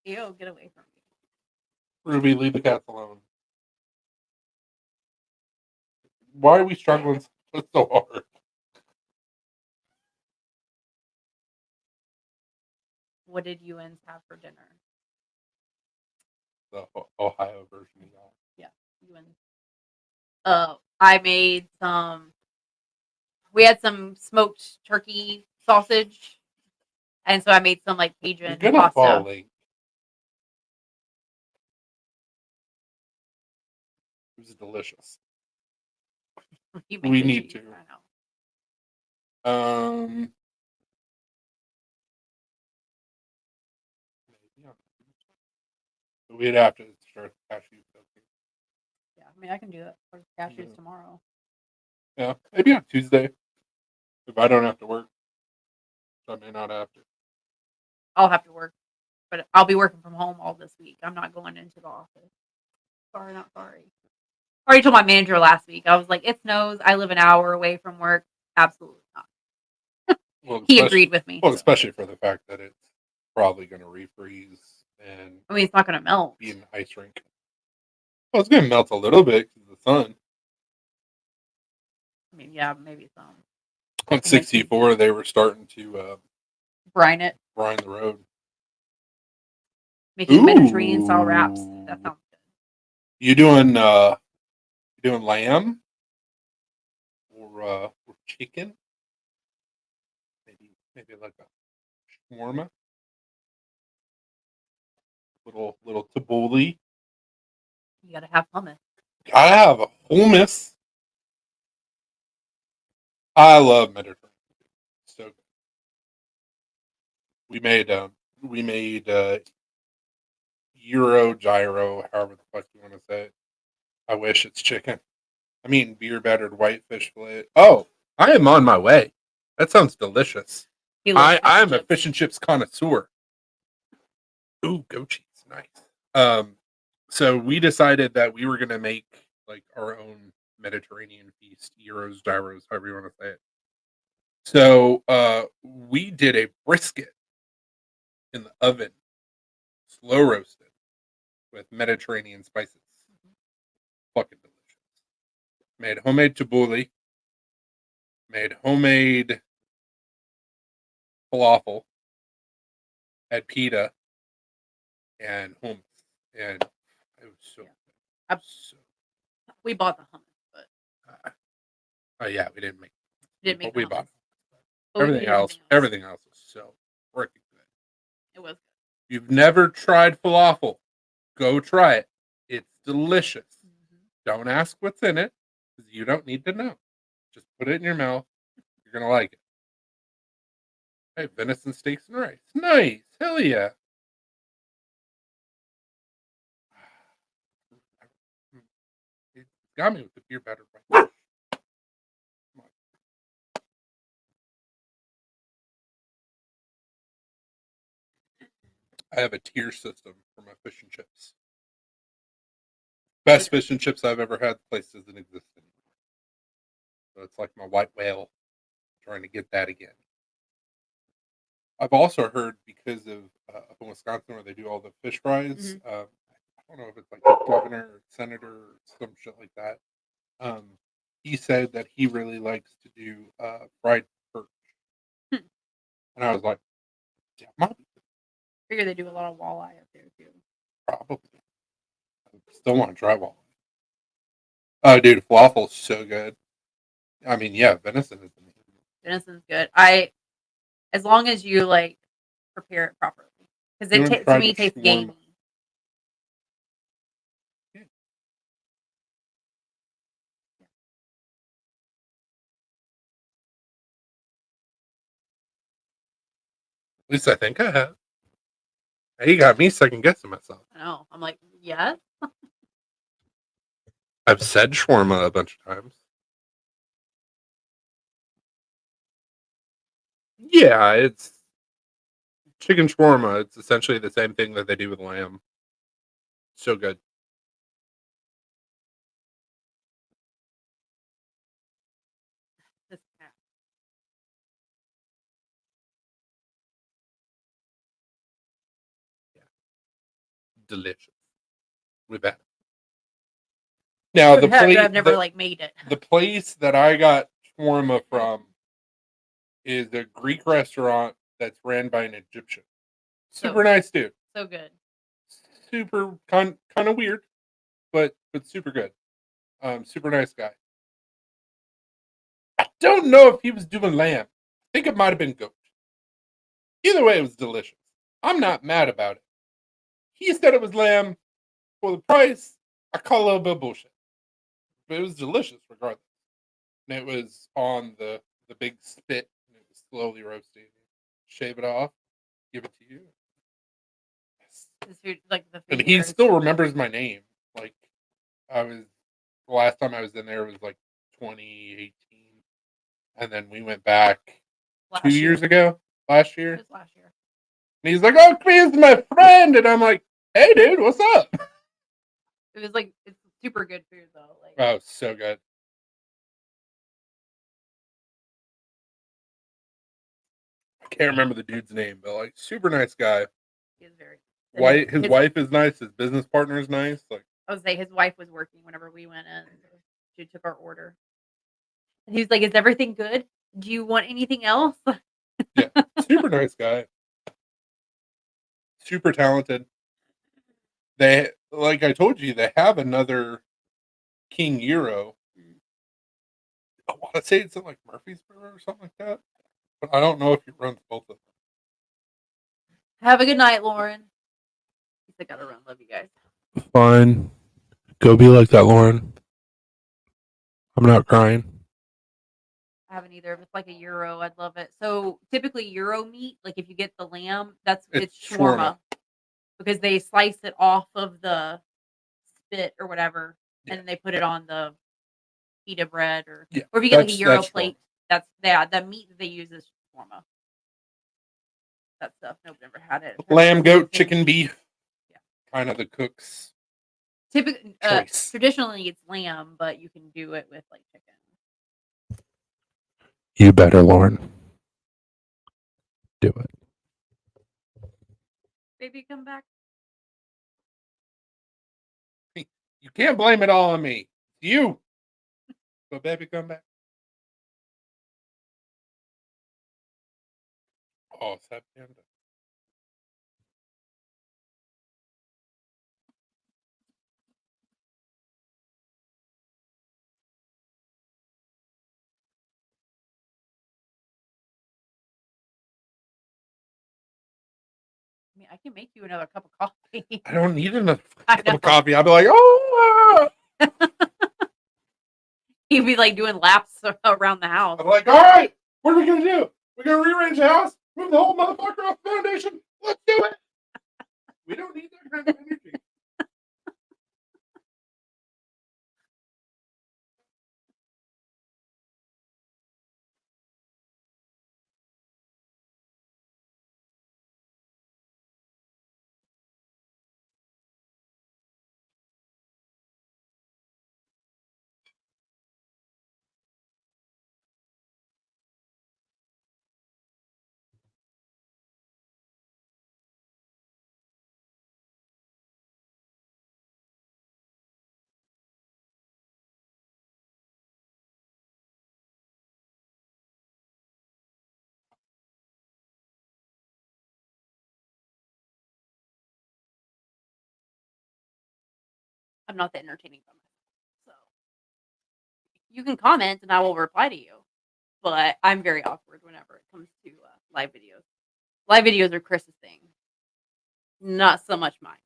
Ew, get away from me. Ruby, leave the cats alone. Why are we struggling so hard? What did UNs have for dinner? The Ohio version of that. Yeah, UNs. I made some. We had some smoked turkey sausage, and so I made some like You're Cajun gonna pasta. fall late. It was delicious. You make We the need cheese, to. I know. We'd have to start the cashew cooking. Yeah, I mean I can do that for cashews Yeah. tomorrow. Yeah, maybe on Tuesday if I don't have to work. I may not have to. I'll have to work, but I'll be working from home all this week. I'm not going into the office. Sorry, not sorry. I already told my manager last week. I was like, it snows. I live an hour away from work. Absolutely not. Well, He agreed with me. Well, so. especially for the fact that it's probably going to refreeze and I mean, it's not going to melt. be an ice rink. Well, it's going to melt a little bit because of the sun. I mean, yeah, maybe some. On 64, they were starting to Brine it. brine the road. Making Mediterranean style wraps. That sounds good. You doing lamb or chicken? Maybe like a shawarma. Little tabbouleh. You got to have hummus. Gotta have a hummus. I love Mediterranean. So good. We made Euro gyro, however the fuck you want to say it. I wish it's chicken. I'm eating beer battered whitefish fillet. Oh, I am on my way. That sounds delicious. He loves fish and I'm a chips. fish and chips connoisseur. Ooh, goat cheese, nice. So we decided that we were gonna make like our own Mediterranean feast, gyros, gyros, however you want to say it. So we did a brisket in the oven, slow roasted with Mediterranean spices. Fucking delicious. Made homemade tabbouleh. Made homemade falafel. Had pita and hummus, and it was so. Yeah. So we bought the hummus, but oh yeah, we didn't make. But we bought everything else. Everything else was so freaking good. It was good. If you've never tried falafel, go try it. It's delicious. Mm-hmm. Don't ask what's in it because you don't need to know. Just put it in your mouth. You're gonna like it. Hey, venison steaks and rice. Nice. Hell yeah. It got me with the beer battered rice. I have a tier system for my fish and chips. Best fish and chips I've ever had. The place doesn't exist anymore. So it's like my white whale trying to get that again. I've also heard because of up in Wisconsin where they do all the fish fries. Mm-hmm. I don't know if it's like a governor or senator or some shit like that. He said that he really likes to do fried perch. And I was like, yeah, I figure they do a lot of walleye up there too. Probably. I still want to try walleye. Oh, dude, falafel is so good. I mean, yeah, venison is amazing. Venison's good. As long as you like prepare it properly, because to me it tastes gamey. least I think I have. Hey, you got me second guessing myself. I know. I'm like, yes. I've said shawarma a bunch of times. Yeah, it's chicken shawarma. It's essentially the same thing that they do with lamb. So good. This cat. Delicious. With that. Now the I've never plate like made it. the place that I got shawarma from is a Greek restaurant that's ran by an Egyptian. Super nice dude. So good. Super kind of weird, but super good. Super nice guy. I don't know if he was doing lamb. I think it might have been goat. Either way, it was delicious. I'm not mad about it. He said it was lamb for the price. I call it a little bit of bullshit, but it was delicious regardless. And it was on the big spit, and it was slowly roasting. Shave it off, give it to you. Yes. This food, like the food And here he is still so remembers my name. Like I was the last time I was in there was like 2018, and then we went back last 2 years year. ago, last year. It was last year. And he's like, "Oh, Chris, my friend," and I'm like, "Hey, dude, what's up?" It was like it's super good food though. Like Oh, so good. I can't remember the dude's name, but like, super nice guy. he was very. His wife is nice. His business partner is nice. Like, I would say his wife was working whenever we went in. She took our order. And he was like, "Is everything good? Do you want anything else?" yeah, super nice guy. Super talented. They, like I told you, they have another King Euro. I want to say it's in like Murfreesboro or something like that, but I don't know if he runs both of them. Have a good night, Lauren. I gotta run. Love you guys. Fine. Go be like that, Lauren. I'm not crying. I haven't either. If it's like a euro, I'd love it. So typically euro meat, like if you get the lamb, it's shawarma because they slice it off of the spit or whatever, Yeah. and then they put it on the pita bread or Yeah, if you get like a euro that's plate, the meat that they use is shawarma. That stuff. Nope, never had it. lamb, goat, chicken, beef. Yeah. Kind of the cook's Typically, choice. traditionally it's lamb, but you can do it with like chicken. You better, Lauren. Do it. Baby, come back. You can't blame it all on me. You. So, baby, come back. Oh, it's that panda. I mean, I can make you another cup of coffee. I don't need another I cup know. of coffee. I'll be like, oh. He'd be like doing laps around the house. I'm like, all right, what are we gonna do? We're gonna rearrange the house, move the whole motherfucker off the foundation. Let's do it. We don't need that kind of energy. I'm not that entertaining by myself. So you can comment and I will reply to you. But I'm very awkward whenever it comes to live videos. Live videos are Chris's thing, not so much mine.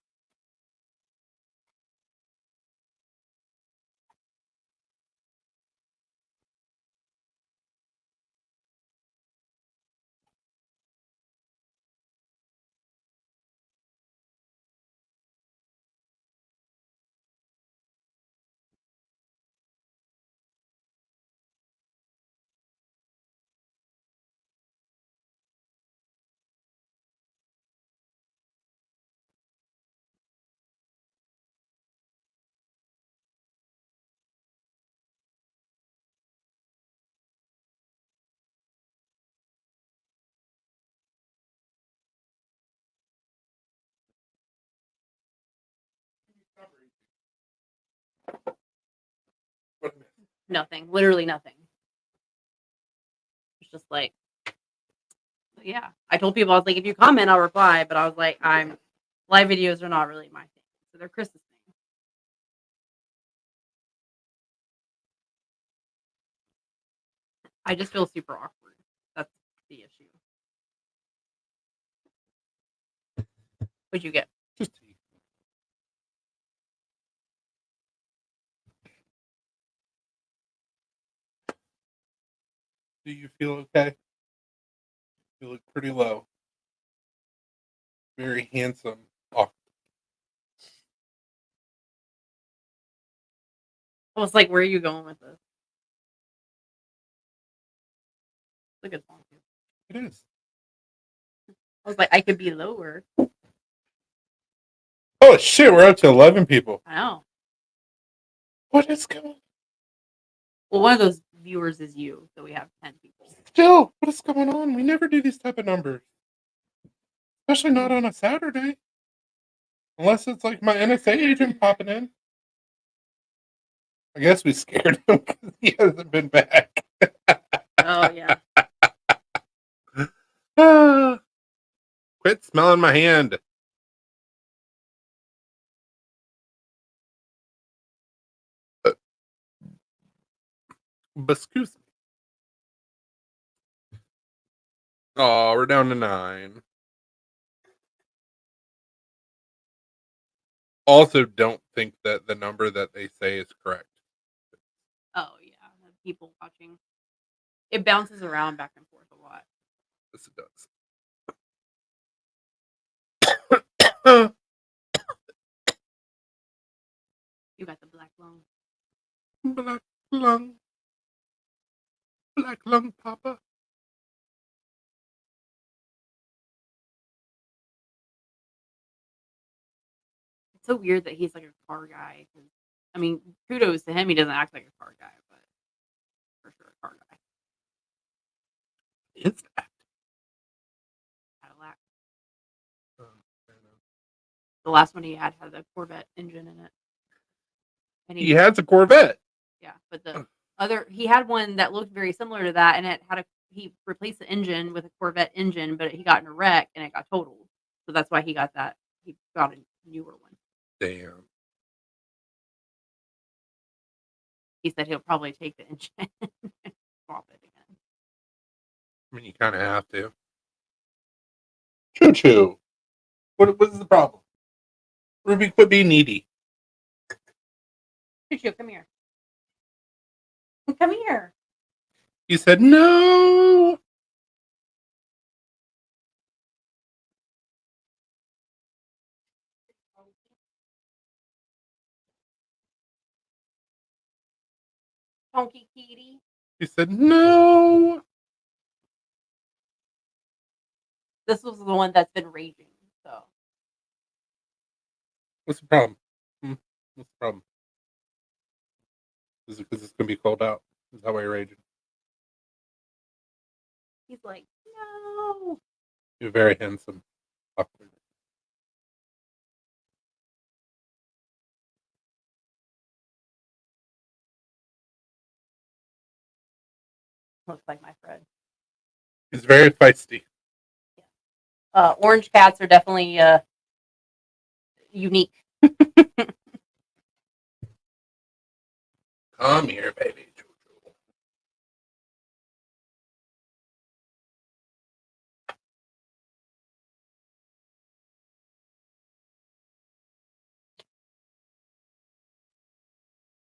Nothing. Literally nothing. It's just like, yeah. I told people, I was like, if you comment, I'll reply. But I was like, live videos are not really my thing. So they're Chris's thing. I just feel super awkward. That's the issue. What'd you get? Just tea. Do you feel okay? You look pretty low. Very handsome. Oh, I was like, where are you going with this? It's a good song. Too. it is. I was like, I could be lower. Oh shit, we're up to 11 people. I know. What is going on? Well, one of those viewers is you, so we have 10 people. Still, what is going on? We never do these type of numbers. Especially not on a Saturday. Unless it's like my NSA agent popping in. I guess we scared him because he hasn't been back. Oh, yeah. Quit smelling my hand. Excuse me. Oh, we're down to 9. Also, don't think that the number that they say is correct. Oh, yeah. The people watching. It bounces around back and forth a lot. Yes, it does. You got the black lung. Black lung. Black lung, Papa. It's so weird that he's like a car guy. I mean, kudos to him. He doesn't act like a car guy, but for sure a car guy. Is that? Cadillac. Oh, The last one he had a Corvette engine in it. And he has a Corvette. Yeah, but the he had one that looked very similar to that, and it had he replaced the engine with a Corvette engine, but he got in a wreck and it got totaled. So that's why he got that. He got a newer one. Damn. He said he'll probably take the engine and swap it again. I mean, you kind of have to. Choo choo. What is the problem? Ruby, quit being needy. Choo, come here. Come here. He said no. Honky kitty. He said no. This was the one that's been raging. So What's the problem? What's the problem? Is it because it's gonna be cold out? Is that why you're raging? he's like, no. You're very handsome. Awkward. Looks like my friend. He's very feisty. Orange cats are definitely unique. Come here, baby.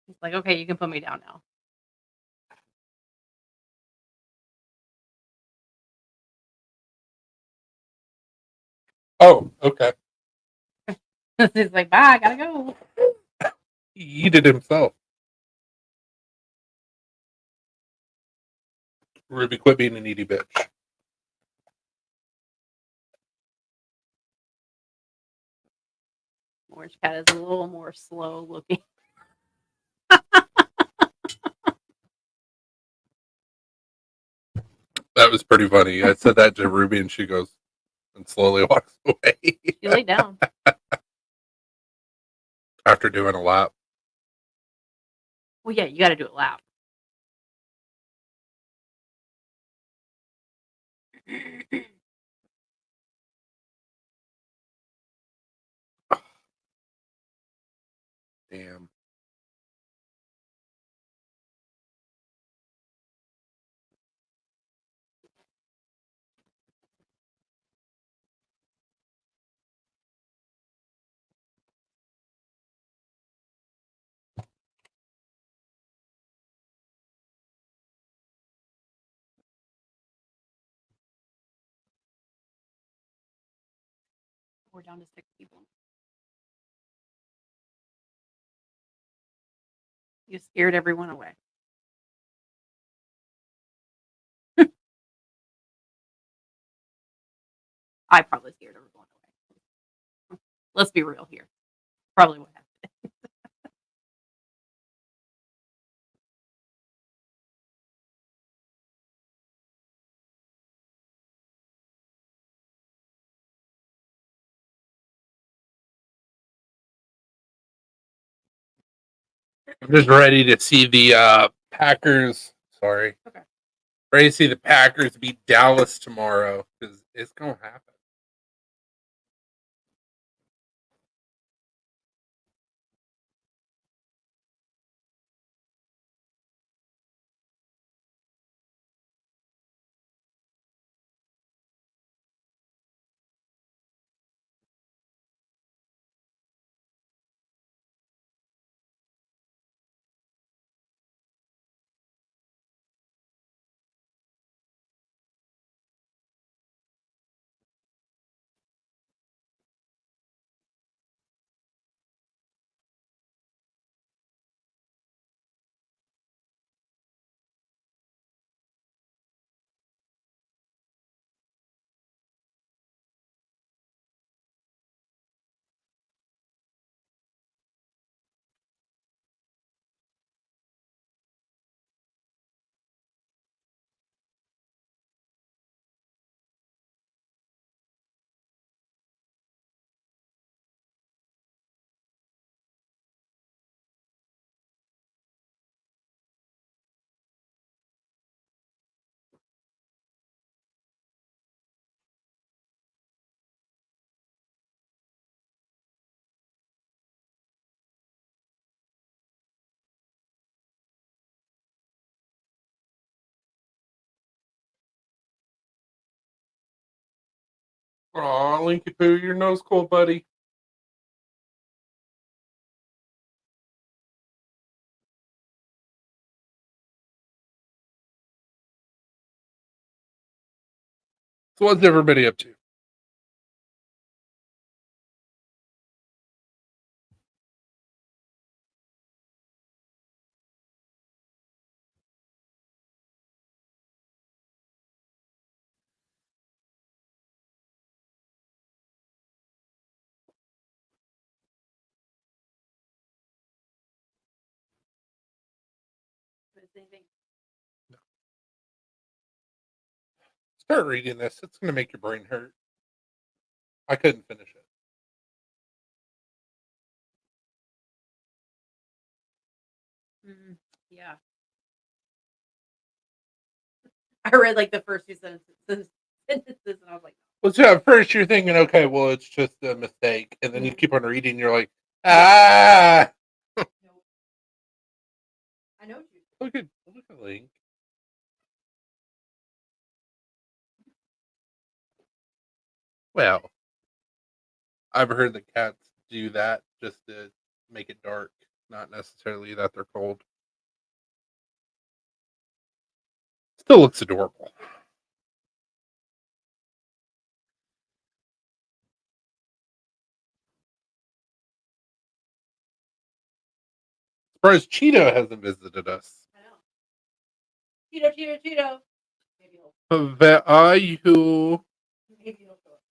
He's like, okay, you can put me down now. Oh, okay. He's like, bye, I gotta go. He eated himself. Ruby, quit being a needy bitch. Orange cat is a little more slow looking. That was pretty funny. I said that to Ruby and she goes and slowly walks away. She laid down. After doing a lap. Well, yeah, you got to do a lap. Damn. We're down to 6 people. You scared everyone away. I probably scared everyone away. Let's be real here. Probably what happened. I'm just ready to see the Packers. Sorry. Okay. Ready to see the Packers beat Dallas tomorrow because it's gonna happen. Aw, Linky Poo, your nose cold, buddy. So what's everybody up to? Start reading this. It's gonna make your brain hurt. I couldn't finish it. Yeah. I read like the first 2 sentences and I was like, Well, so at first you're thinking, okay, well, it's just a mistake, and then you Mhm. keep on reading, and you're like, ah. nope. I know you. Look at Link. Well, I've heard the cats do that just to make it dark, not necessarily that they're cold. Still looks adorable. Surprised Cheeto hasn't visited us. I know. Cheeto. Maybe Where are you? maybe he'll show up.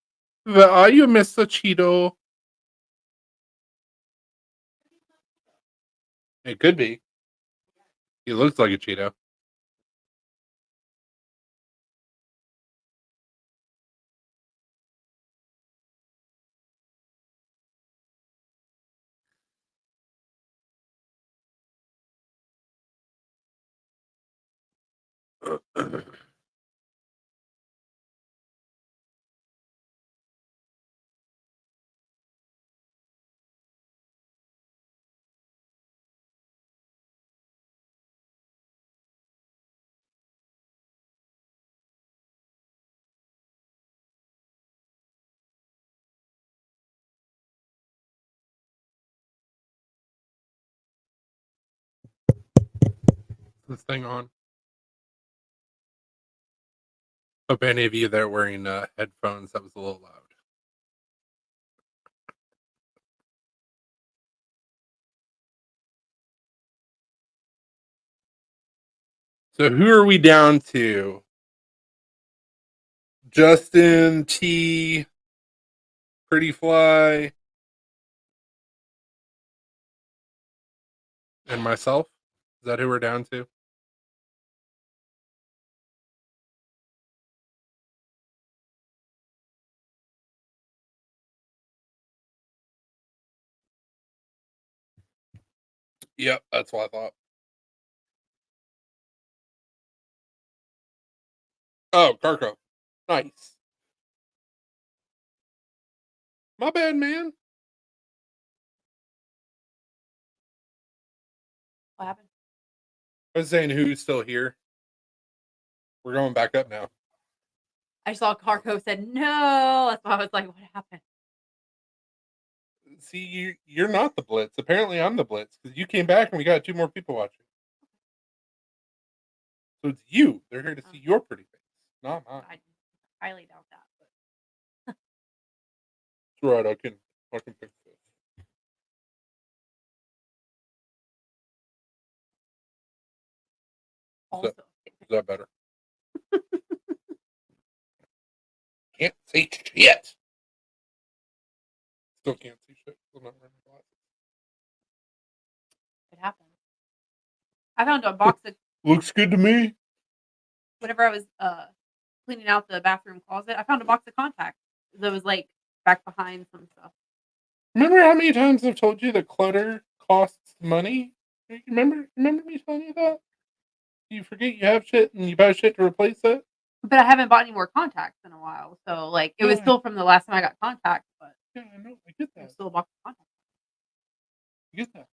Where are you, Mr. Cheeto? It could be. He looks like a Cheeto. this thing on. Hope any of you that are wearing headphones, that was a little loud. So who are we down to? Justin, T, Pretty Fly, and myself. Is that who we're down to? Yep, that's what I thought. Oh, Carco. Nice. My bad, man. What happened? I was saying who's still here. We're going back up now. I saw Carco said no. That's why I was like, what happened? See, you're not the Blitz. Apparently, I'm the Blitz because you came back and we got 2 more people watching. So it's you. They're here to see your pretty face, not mine. I highly doubt that. But It's right. I can fix this. also, Is that better? Can't see shit. Still can't see shit. Still not wearing glasses. it happened. I found a box of Looks good to me. whenever I was cleaning out the bathroom closet. I found a box of contacts that was like back behind some stuff. Remember how many times I've told you that clutter costs money? Remember me telling you that? You forget you have shit and you buy shit to replace it? But I haven't bought any more contacts in a while, so like it was Yeah. still from the last time I got contacts, but Yeah, I know. I get there's that. still a box of contacts. I get that.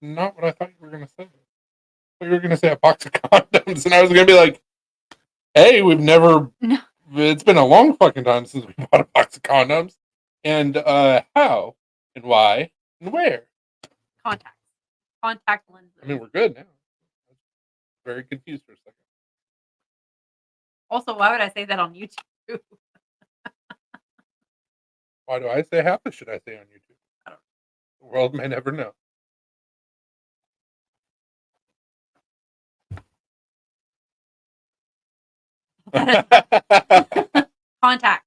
Not what I thought you were going to say. I thought you were going to say a box of condoms, and I was going to be like, hey, we've never... No. It's been a long fucking time since we bought a box of condoms. And how? And why? And where? Contacts. Contact lenses. I mean, we're good now. Very confused for a second. Also, why would I say that on YouTube? Why do I say half the shit I say on YouTube? I don't The world may never know. Contacts.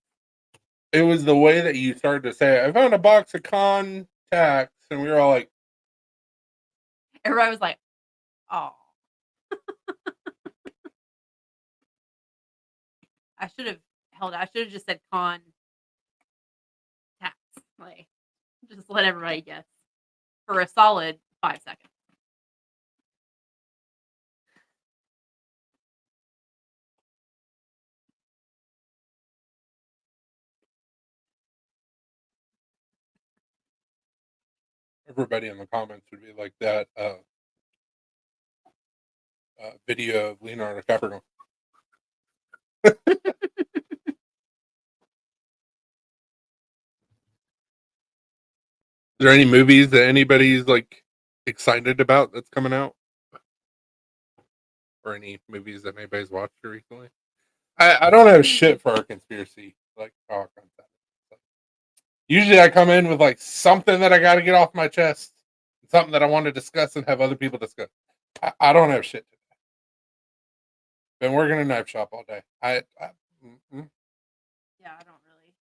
It was the way that you started to say it. I found a box of contacts, and we were all like, Everybody was like, oh. I should have held it. I should have just said contacts. Like, just let everybody guess for a solid 5 seconds. everybody in the comments would be like that video of Leonardo DiCaprio. Is there any movies that anybody's like excited about that's coming out? Or any movies that anybody's watched recently? I don't have shit for our conspiracy like talk on that. Usually I come in with like something that I got to get off my chest, something that I want to discuss and have other people discuss. I don't have shit today. Been working a knife shop all day. Yeah, I don't really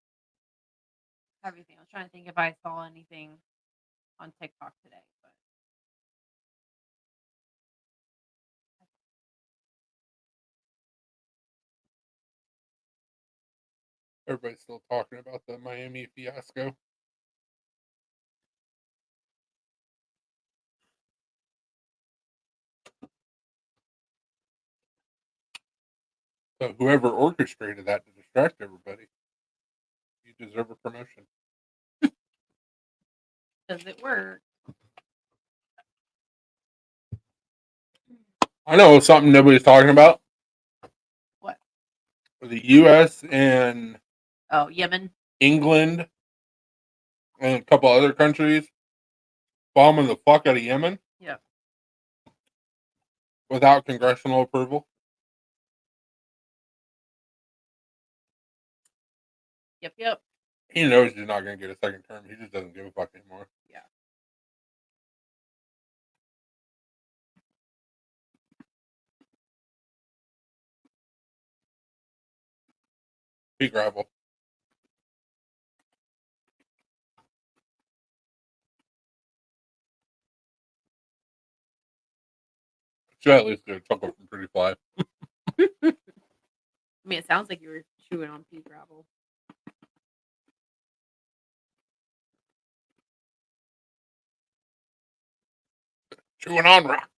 have anything. I was trying to think if I saw anything on TikTok today, but Everybody's still talking about the Miami fiasco. So whoever orchestrated that to distract everybody, you deserve a promotion. does it work? I know something nobody's talking about. What? The U.S. and Oh, Yemen. England and a couple other countries bombing the fuck out of Yemen. Yeah. without congressional approval. Yep. He knows he's not going to get a second term. He just doesn't give a fuck anymore. Yeah. Pea gravel. Should at least get a chuckle from Pretty Fly. I mean, it sounds like you were chewing on pea gravel. Chewing on rocks.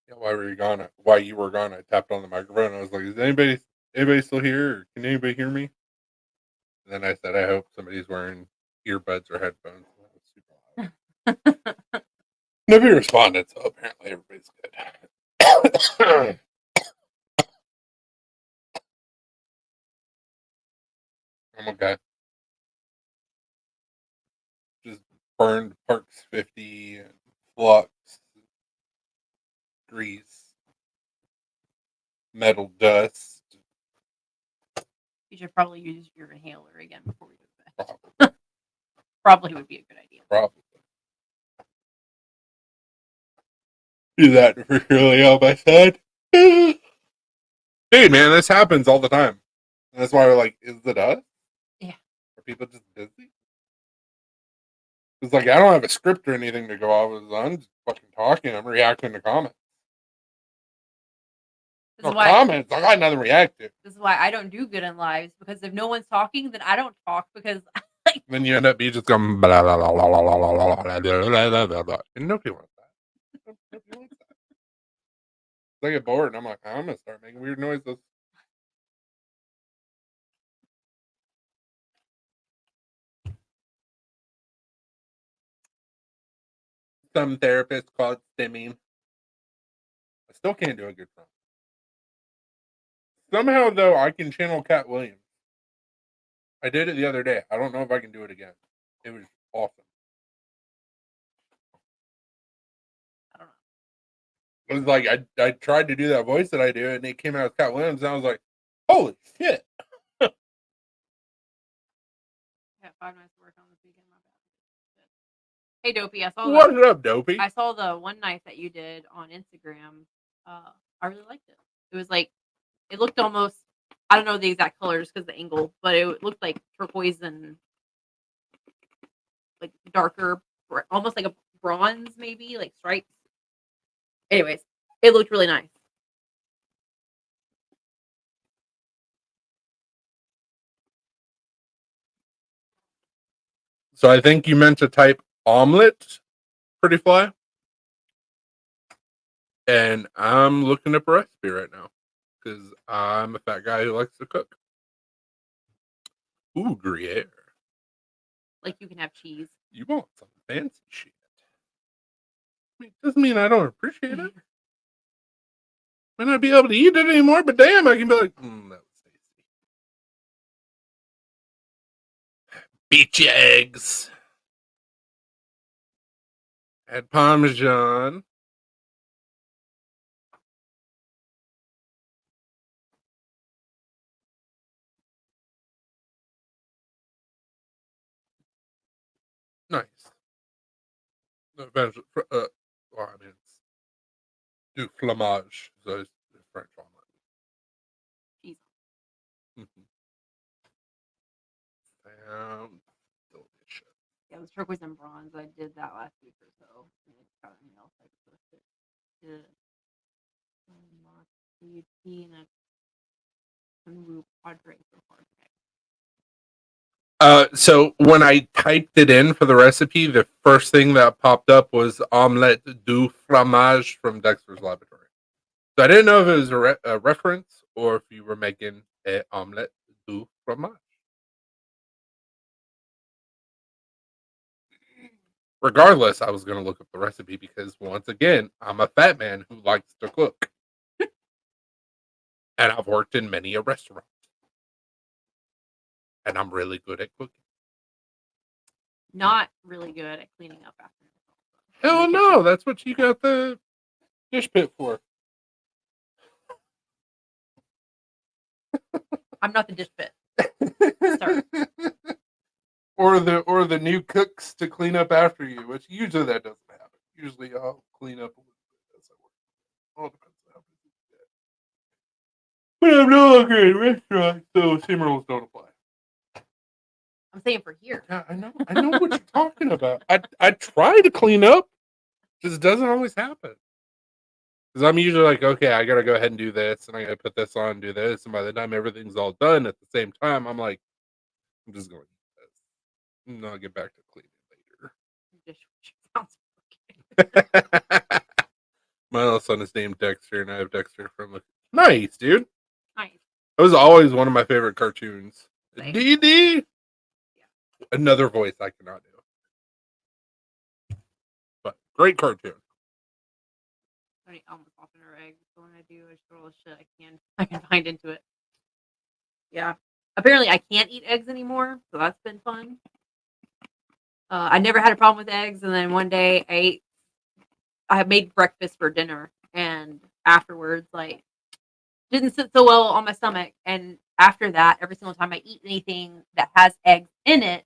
Yeah, while you were gone, I tapped on the microphone. I was like, "Is anybody still here? Or can anybody hear me?" And then I said, "I hope somebody's wearing earbuds or headphones." That was super loud. Nobody responded, so apparently everybody's good. I'm okay. Just burned Parks 50 and flux, grease, metal dust. You should probably use your inhaler again before we go to bed. Probably. Probably would be a good idea. Probably. Do that for surely on my side. Dude, man, this happens all the time. And that's why we're like, is it us? Yeah. Are people just busy? It's like I don't have a script or anything to go off of. I'm just fucking talking. I'm reacting to comments. This is No why comments. I got nothing to react to. this is why I don't do good in lives, because if no one's talking, then I don't talk, because Then you end up just going blah blah blah blah blah blah blah blah blah blah blah. And nobody wants that. Nobody wants that. I get bored and I'm like, I'm gonna start making weird noises. Some therapists call it stimming. I still can't do a good one. Somehow though, I can channel Cat Williams. I did it the other day. I don't know if I can do it again. It was awesome. I don't know. It was like I tried to do that voice that I do, and it came out as Cat Williams, and I was like, "Holy shit!" I got 5 nights to work on this weekend. My bad. Hey, Dopey, What's up, Dopey? I saw the one night that you did on Instagram. I really liked it. It was like, it looked almost, I don't know the exact colors because the angle, but it looked like turquoise and like darker, almost like a bronze, maybe like stripes. Anyways, it looked really nice. So I think you meant to type omelet, Pretty Fly. And I'm looking up a recipe right now because I'm a fat guy who likes to cook. Ooh, Gruyere. Like you can have cheese. You want some fancy shit. I mean, doesn't mean I don't appreciate it. Might not be able to eat it anymore, but damn, I can be like, that was tasty. Beat your eggs. Add Parmesan. Nice. Well, I mean, it's du fromage, so it's French omelet. Cheese. Delicious. Yeah, it was turquoise and bronze. I did that last week or so. And it's got anything else I could post it. Tea and a Sunwoo Padre so far today. So when I typed it in for the recipe, the first thing that popped up was omelette du fromage from Dexter's Laboratory. So I didn't know if it was a reference or if you were making an omelette du fromage. Regardless, I was going to look up the recipe because once again, I'm a fat man who likes to cook. And I've worked in many a restaurant. And I'm really good at cooking. not really good at cleaning up after myself. Hell in the no, kitchen. that's what you got the dish pit for. I'm not the dish pit. Start. or the new cooks to clean up after you, which usually that doesn't happen. Usually I'll clean up a little bit as I work. All depends on how busy you get. But I'm no longer in restaurant, so same rules don't apply. I'm saying for here. Yeah, I know what you're talking about. I try to clean up, just doesn't always happen. Because I'm usually like, okay, I gotta go ahead and do this, and I gotta put this on, do this, and by the time everything's all done at the same time, I'm like, I'm just going to eat this. And I'll get back to cleaning Dishwasher sounds later. My little son is named Dexter, and I have Dexter from nice, dude. nice. It was always one of my favorite cartoons. Same. DD. Yeah. Another voice I cannot do, but great cartoon. I almost often her eggs. So when I do, I just throw all the shit I can find into it. Yeah. Apparently, I can't eat eggs anymore, so that's been fun. I never had a problem with eggs, and then one day I had made breakfast for dinner, and afterwards, like, didn't sit so well on my stomach. And after that, every single time I eat anything that has eggs in it,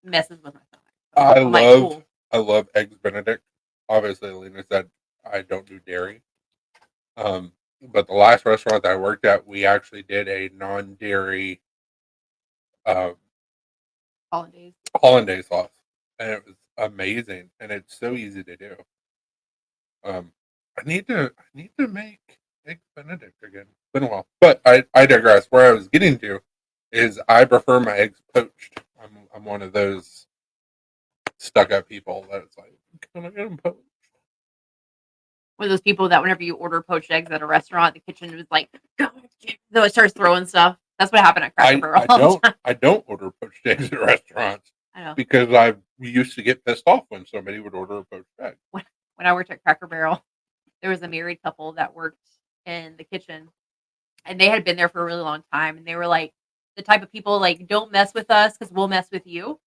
messes with my stomach. So I'm like, cool. I love eggs Benedict. Obviously, Lena said I don't do dairy. But the last restaurant that I worked at, we actually did a non-dairy hollandaise sauce, and it was amazing, and it's so easy to do. I need to make eggs Benedict again. It's been a while, but I digress. Where I was getting to is I prefer my eggs poached. I'm one of those stuck up people that it's like, can I get them poached? One of those people that whenever you order poached eggs at a restaurant, the kitchen was like, God, so it starts throwing stuff. That's what happened at Cracker Barrel. I don't order poached eggs at restaurants. I know. Because I used to get pissed off when somebody would order a poached egg. When I worked at Cracker Barrel, there was a married couple that worked in the kitchen, and they had been there for a really long time, and they were like the type of people like, don't mess with us because we'll mess with you.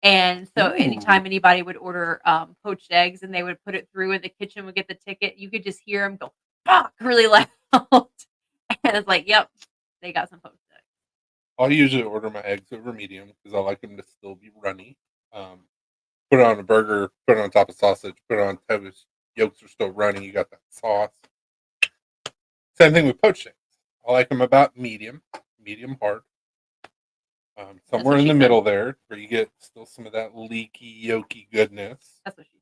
And so anytime anybody would order poached eggs and they would put it through and the kitchen would get the ticket, you could just hear them go, fuck, really loud. And it's like, yep, they got some poached eggs. I'll usually order my eggs over medium because I like them to still be runny. Put it on a burger, put it on top of sausage, put it on toast. Yolks are still runny. You got that sauce. Same thing with poached eggs. I like them about medium hard. Somewhere in the middle there, where you get still some of that leaky, yolky goodness. That's what she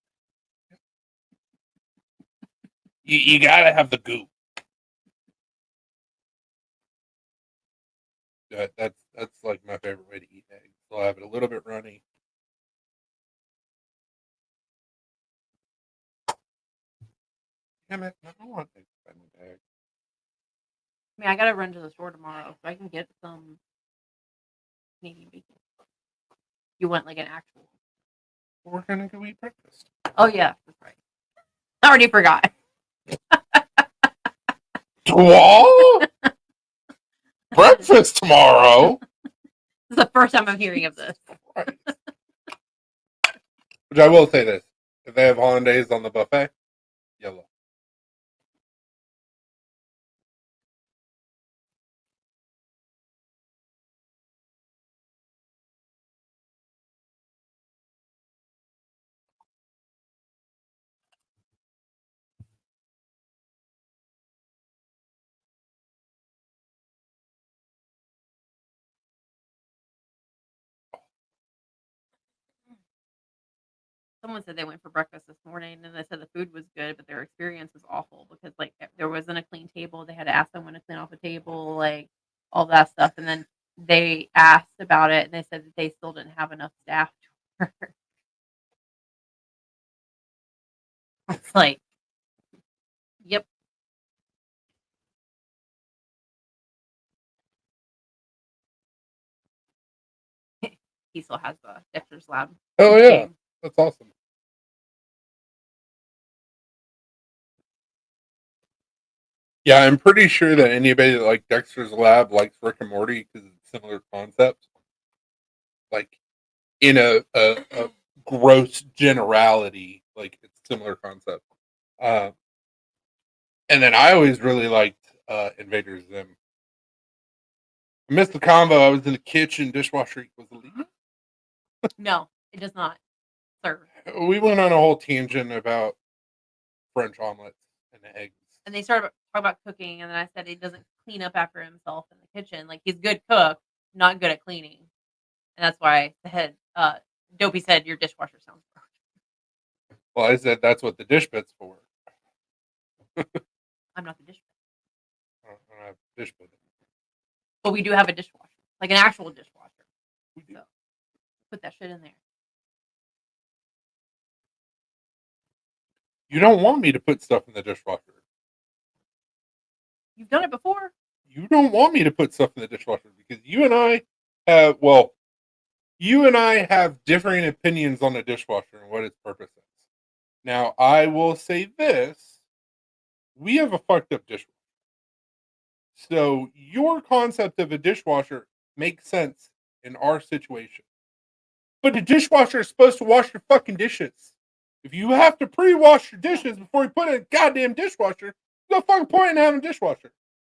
said. You gotta have the goop. That's like my favorite way to eat eggs. I'll have it a little bit runny. Damn it! I don't want eggs. I mean, I gotta run to the store tomorrow so I can get some Canadian bacon. You want like an actual? We're gonna go eat breakfast. Oh yeah, that's right. I already forgot. Tomorrow? Breakfast tomorrow? This is the first time I'm hearing of this. Right. Which I will say this: if they have hollandaise on the buffet, yellow. Someone said they went for breakfast this morning and they said the food was good, but their experience was awful because like there wasn't a clean table. They had to ask someone to clean off a table, like all that stuff. And then they asked about it and they said that they still didn't have enough staff to work. It's like, yep. He still has the Dexter's Lab. Oh yeah, that's awesome. Yeah, I'm pretty sure that anybody that likes Dexter's Lab likes Rick and Morty because it's similar concepts. Like, in a gross generality, like it's a similar concept. Uh, and then I always really liked Invader Zim. I missed the combo. I was in the kitchen, dishwasher equals elite. No, it does not, sir. We went on a whole tangent about French omelets and eggs. And they started talking about cooking, and then I said he doesn't clean up after himself in the kitchen. Like, he's a good cook, not good at cleaning. And that's why the head Dopey said your dishwasher sounds broken. Well, I said that's what the dish bit's for. I'm not the dishwasher. I don't have dish bit. But we do have a dishwasher. Like an actual dishwasher. We do. So put that shit in there. You don't want me to put stuff in the dishwasher. You've done it before. You don't want me to put stuff in the dishwasher because you and I have differing opinions on the dishwasher and what its purpose is. Now, I will say this. We have a fucked up dishwasher. So your concept of a dishwasher makes sense in our situation. But the dishwasher is supposed to wash your fucking dishes. If you have to pre-wash your dishes before you put it in a goddamn dishwasher, there's no fucking point in having a dishwasher.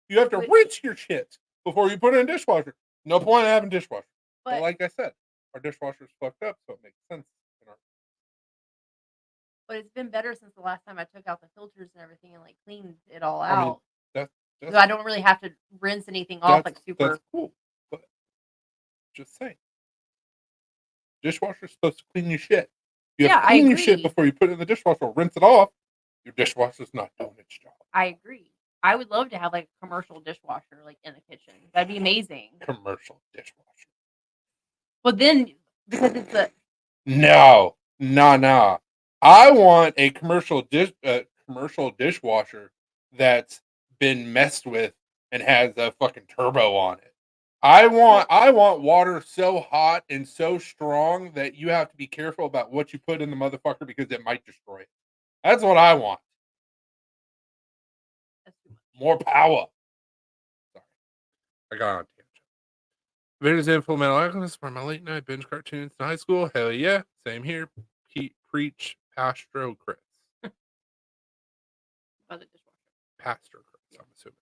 You have to rinse your shit before you put it in a dishwasher. No point in having a dishwasher. But like I said, our dishwasher's fucked up, so it makes sense. But it's been better since the last time I took out the filters and everything and like cleaned it all I mean, out. So I don't really have to rinse anything off like super. That's cool. But just saying. Dishwasher's supposed to clean your shit. You have to clean your shit before you put it in the dishwasher. Rinse it off. Your dishwasher's not doing its job. I agree. I would love to have like a commercial dishwasher like in the kitchen. That'd be amazing. Commercial dishwasher. But then because it's a no. I want a commercial dishwasher that's been messed with and has a fucking turbo on it. I want water so hot and so strong that you have to be careful about what you put in the motherfucker because it might destroy it. That's what I want. More power. Sorry. I got on tangent. Videos implemental alchemist for my late night binge cartoons in high school. Hell yeah. Same here. Preach Pastro Chris. Pastor Chris, I'm assuming.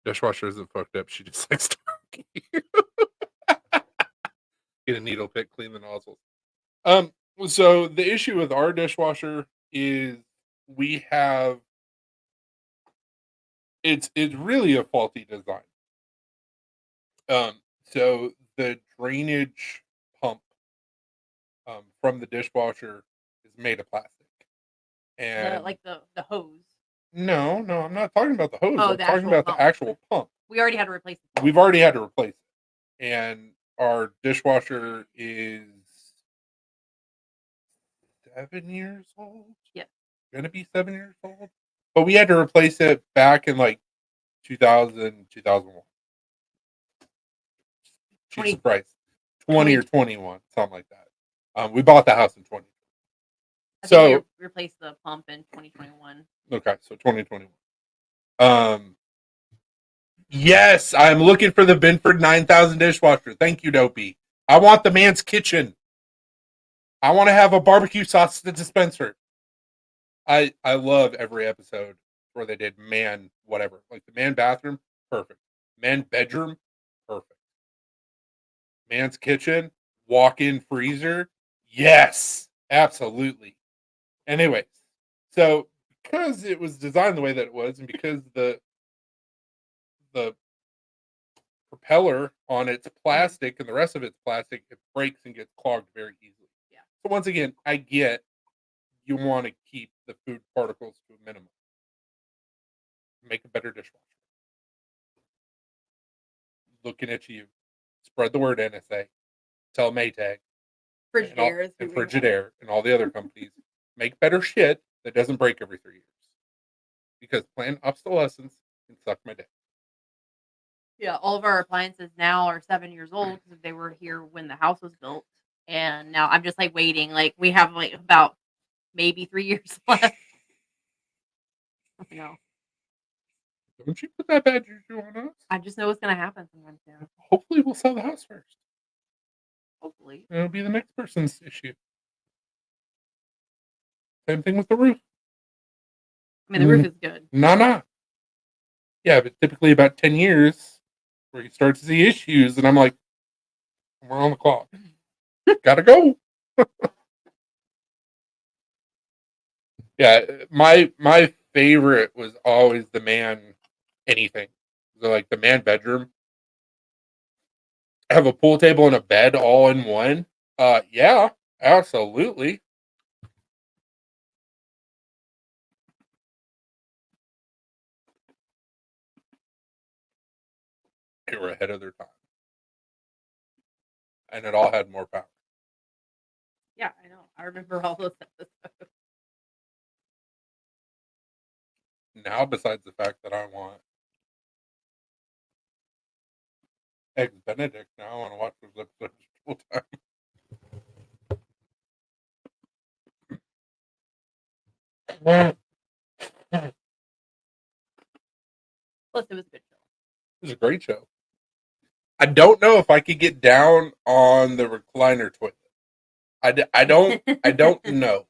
Dishwasher isn't fucked up. She just likes turkey. Get a needle pick, clean the nozzles. So the issue with our dishwasher is we have it's really a faulty design. So the drainage pump from the dishwasher is made of plastic. And like the hose. No, I'm not talking about the hose. Oh, I'm talking about the actual pump. We already had to replace it. We've already had to replace it. And our dishwasher is 7 years old. Yeah. Gonna be 7 years old. But we had to replace it back in like 2000, 2001. Jesus Christ. 20 or 21, something like that. We bought the house in 20. So we replaced the pump in 2021. Okay, so 2021. Yes, I'm looking for the Binford 9000 dishwasher. Thank you, Dopey. I want the man's kitchen. I want to have a barbecue sauce dispenser. I love every episode where they did man whatever. Like the man bathroom, perfect. Man bedroom, perfect. Man's kitchen, walk-in freezer, yes, absolutely. Anyways, so because it was designed the way that it was, and because the propeller on it's plastic and the rest of it's plastic, it breaks and gets clogged very easily. Yeah. So once again, I get you want to keep the food particles to a minimum. Make a better dishwasher. Looking at you. Spread the word, NSA. Tell Maytag. Frigidaire and Frigidaire and all the other companies. Make better shit that doesn't break every 3 years. Because planned obsolescence can suck my dick. Yeah, all of our appliances now are 7 years old because they were here when the house was built. And now I'm just like waiting. Like we have like about maybe 3 years left. No. Don't you put that bad juju on us? I just know what's gonna happen sometimes now. Hopefully we'll sell the house first. Hopefully. It'll be the next person's issue. Same thing with the roof. I mean, the roof is good. Nah. Yeah, but typically about 10 years where you start to see issues, and I'm like, we're on the clock. Gotta go. Yeah, my favorite was always the man anything. So like the man bedroom. Have a pool table and a bed all in one. Yeah, absolutely. They were ahead of their time. And it all had more power. Yeah, I know. I remember all those episodes. Now, besides the fact that I want Eggs Benedict, now I want to watch those episodes full time. Plus, it was a good show. It was a great show. I don't know if I could get down on the recliner toilet. I don't know.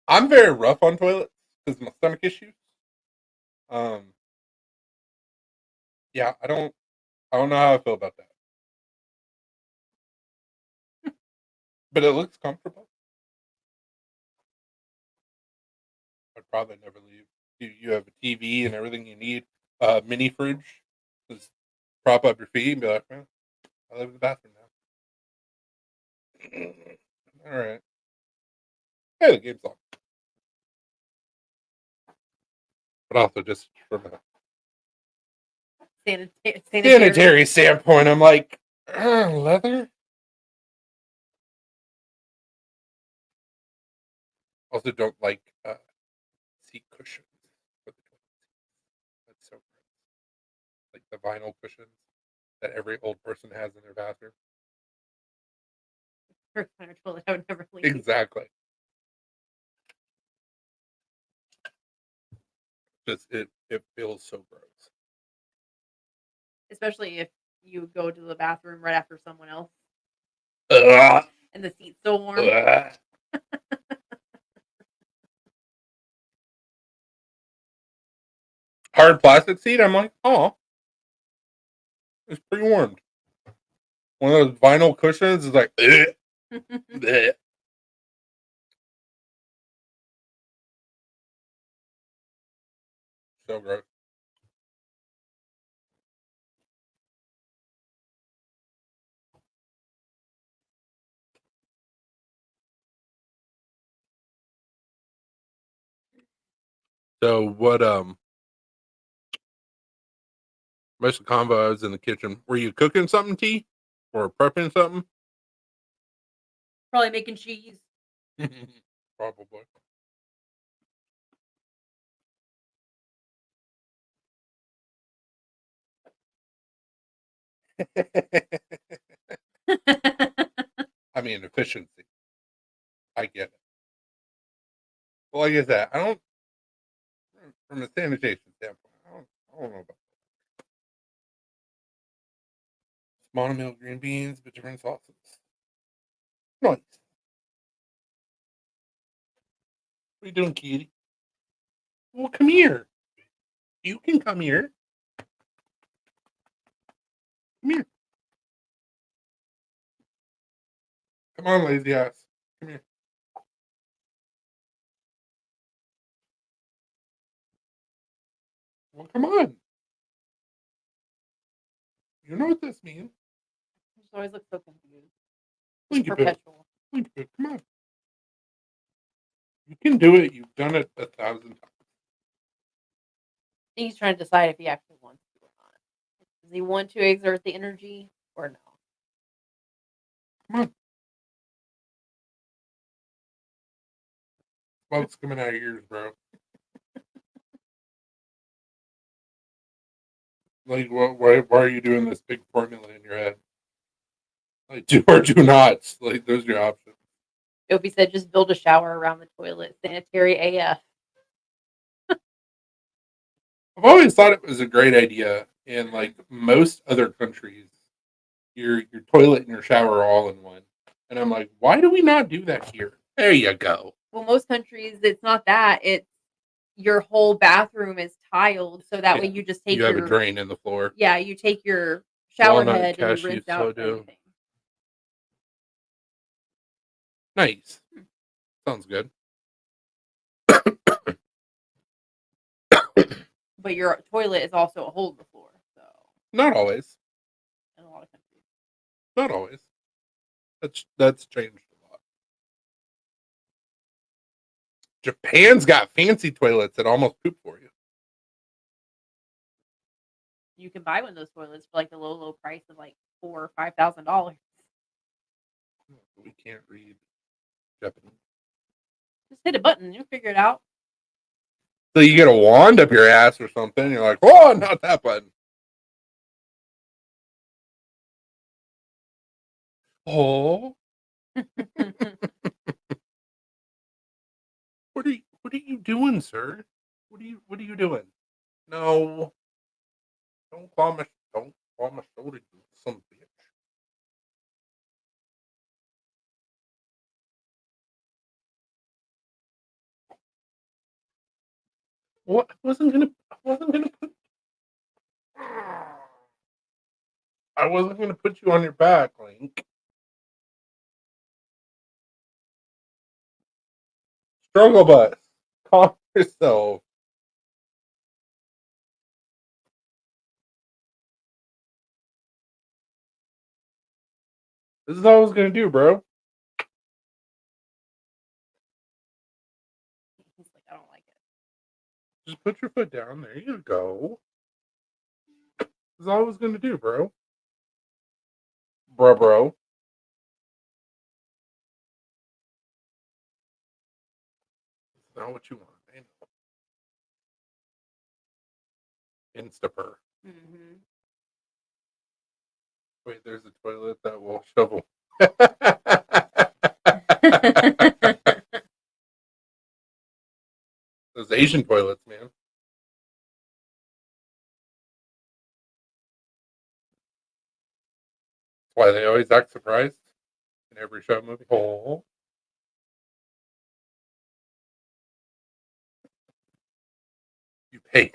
I'm very rough on toilets because of my stomach issues. Yeah, I don't know how I feel about that. But it looks comfortable. I'd probably never leave. You have a TV and everything you need. Mini fridge. Just prop up your feet and be like, man, I live in the bathroom now. All right. Hey, the game's on. But also just from a sanitary standpoint, I'm like, leather? Also don't like seat cushions for the toilet seats. That's so gross. Like the vinyl cushions that every old person has in their bathroom. Recliner toilet, I would never leave. Exactly. Just it feels so gross. Especially if you go to the bathroom right after someone else Ugh. and the seat's so warm. Ugh. Hard plastic seat, I'm like, oh, it's pretty warmed. One of those vinyl cushions is like, ugh, ugh. So gross. So what most of the convo I was in the kitchen. Were you cooking something, T? Or prepping something? Probably making cheese. Probably. I mean, efficiency. I get it. Well, like I said, I don't, from a sanitation standpoint, I don't know about small meal green beans, but different sauces. Nice. What are you doing, kitty? Well, come here. You can come here. Come here. Come on, lazy ass. Come here. Well, come on. You know what this means. I just always look so confused. Blinky bit. Perpetual. Blinky bit. Come on. You can do it. You've done it 1,000 times. He's trying to decide if he actually wants to or not. Does he want to exert the energy or no? Come on. Smoke's coming out of your ears, bro. Like, why are you doing this big formula in your head? Like, do or do not. Like, those are your options. Opie said just build a shower around the toilet. Sanitary AF. I've always thought it was a great idea in like most other countries. your toilet and your shower are all in one. And I'm like, why do we not do that here? There you go. Well, most countries, it's not that. It's your whole bathroom is tiled, so that way Yeah. you just take You have a your drain in the floor. you take your shower Walnut head and you cashew rinse out soda. everything. Nice. Sounds good. But your toilet is also a hole in the floor, so Not always. in a lot of countries. Not always. That's changed a lot. Japan's got fancy toilets that almost poop for you. You can buy one of those toilets for like the low price of like $4,000 or $5,000. We can't read Japanese. Just hit a button, you'll figure it out. So you get a wand up your ass or something. You're like, oh, not that button. Oh, what are you doing, sir? What are you doing? No, don't claw my shoulder, you some bitch. What? I wasn't gonna put you on your back, Link. Struggle bus. Calm yourself. This is all I was gonna do, bro. He's like, I don't like it. Just put your foot down. There you go. This is all I was gonna do, bro. Bro. It's not what you want. I know. Instapur. Mm-hmm. Wait, there's a toilet that will shovel. Those Asian toilets, man. That's why they always act surprised in every show movie. Oh. You pay.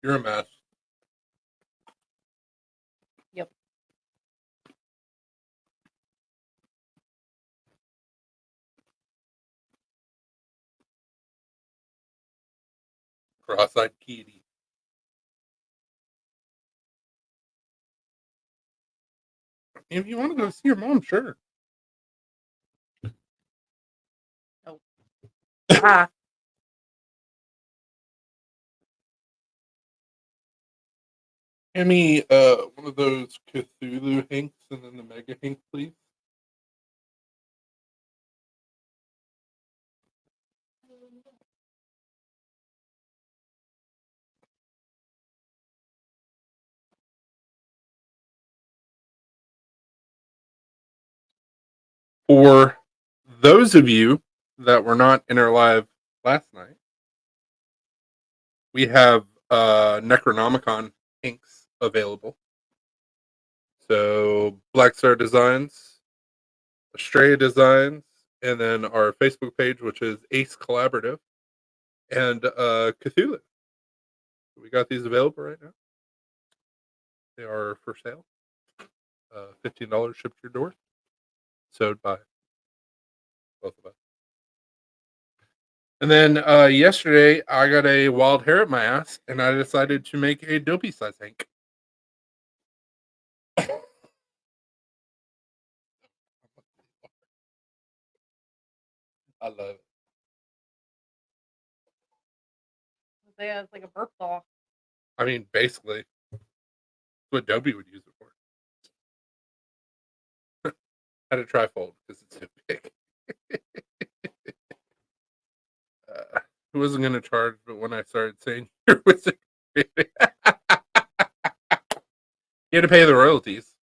You're a mess. Yep. Cross-eyed kitty. If you want to go see your mom, sure. Oh. Ah. Give me one of those Cthulhu Hinks and then the Mega Hink, please. For those of you that were not in our live last night, we have Necronomicon inks available. So Black Star Designs, Estrella Designs, and then our Facebook page, which is Ace Collaborative, and Cthulhu. We got these available right now. They are for sale. $15 shipped to your door. Sewed by both of us. And then yesterday, I got a wild hair at my ass, and I decided to make a dopey size hank. I love it. Yeah, it's like a burp saw. I mean, basically, that's what Dobie would use it for. Had a trifold because it's so big. Who wasn't going to charge, but when I started saying you're wizard, you had to pay the royalties.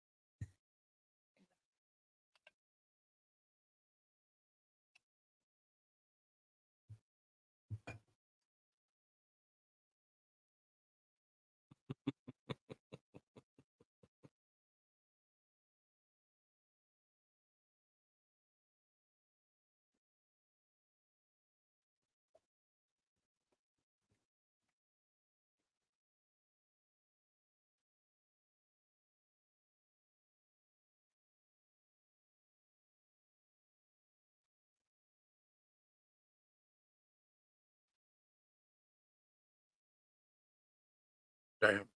Damn.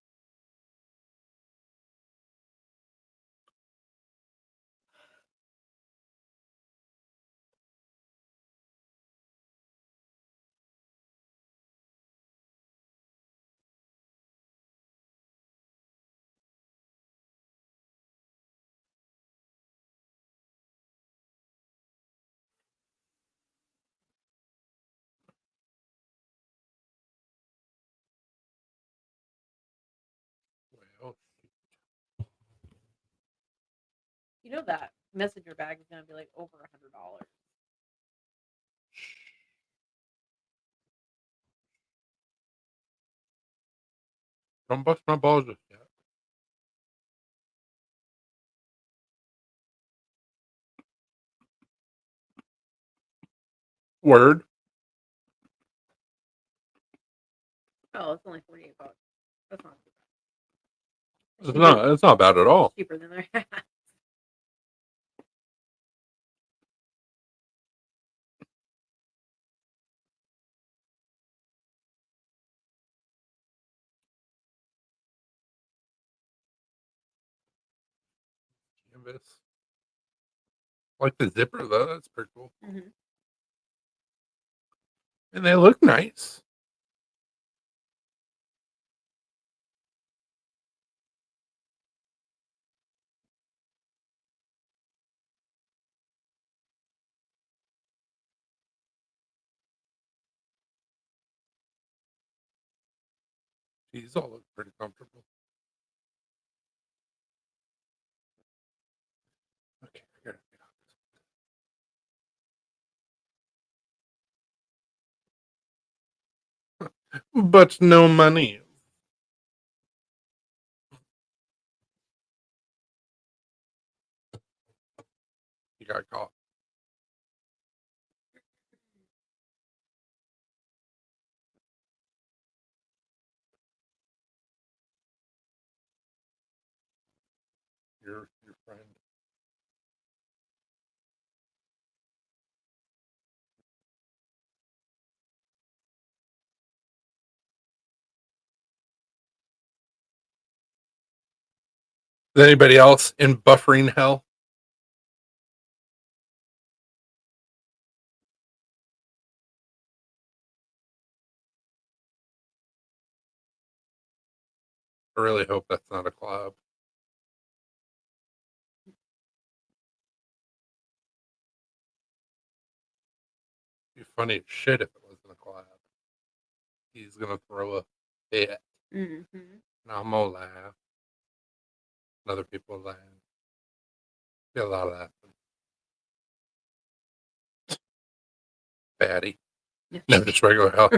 Well, You know that messenger bag is gonna be like over $100. don't bust my balls just yet. Word. Oh, it's only $48. That's not too bad. It's not bad at all. Cheaper than their Canvas. Like the zipper though, that's pretty cool. Mhm. And they look nice. These all look pretty comfortable. Okay, I gotta get out this. But no money. You got caught. Your friend. Is anybody else in buffering hell? I really hope that's not a collab. It'd be funny as shit if it wasn't a collab. He's gonna throw a fit. Mhm. And I'm gonna laugh. And other people will laugh. Be a lot of laughing. Fatty. Yeah. No, just regular hell.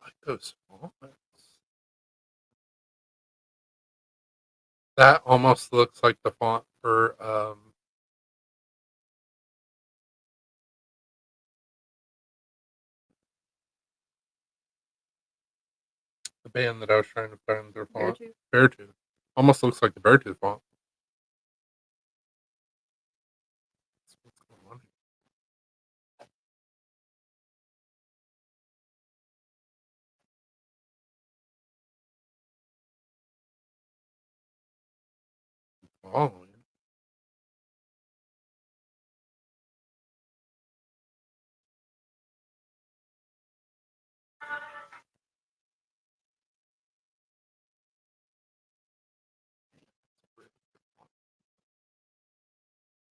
Like those fonts. That almost looks like the font for the band that I was trying to find their font. Beartooth. Beartooth. Almost looks like the Beartooth font. What's going on here? Oh,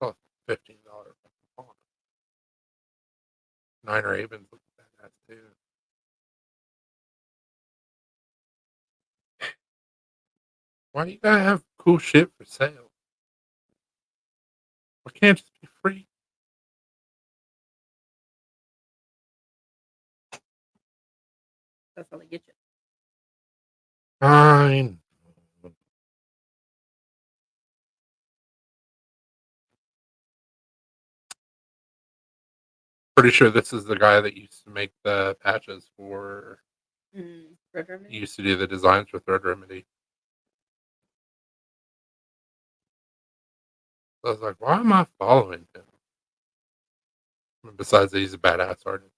oh, $15 font. Nine Ravens look badass too. Why do you gotta have cool shit for sale? Why can't it just be free? That's how they get you. Fine. pretty sure this is the guy that used to make the patches for. Red Remedy? He used to do the designs with Red Remedy. I was like, why am I following him? Besides that he's a badass artist.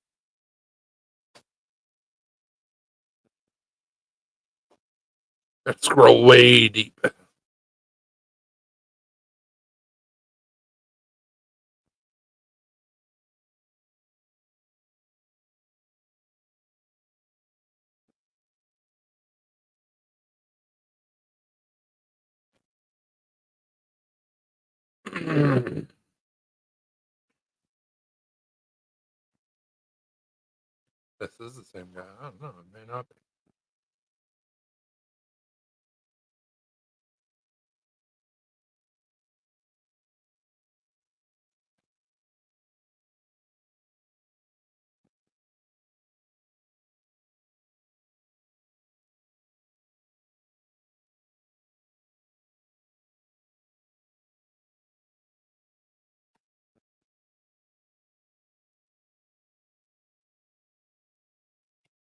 Let's scroll way deep. This is the same guy. I don't know. It may not be.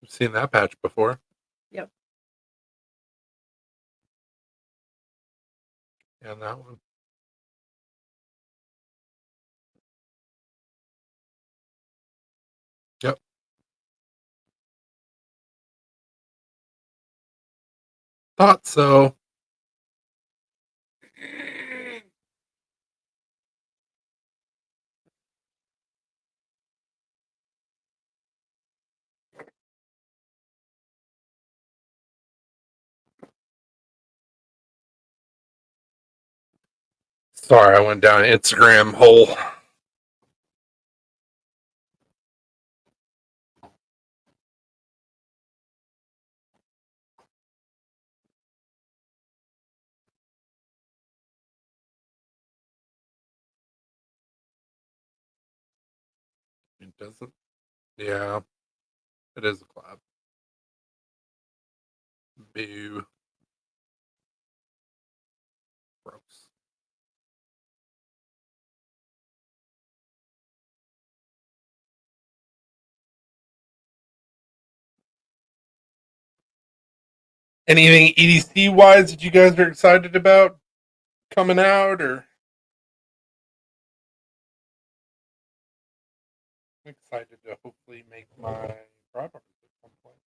I've seen that patch before. Yep. And that one. Yep. Thought so. Sorry, I went down an Instagram hole. It doesn't. Yeah, it is a collab. Boo. Gross. Anything EDC wise that you guys are excited about coming out, or? I'm excited to hopefully make my broadband at some point.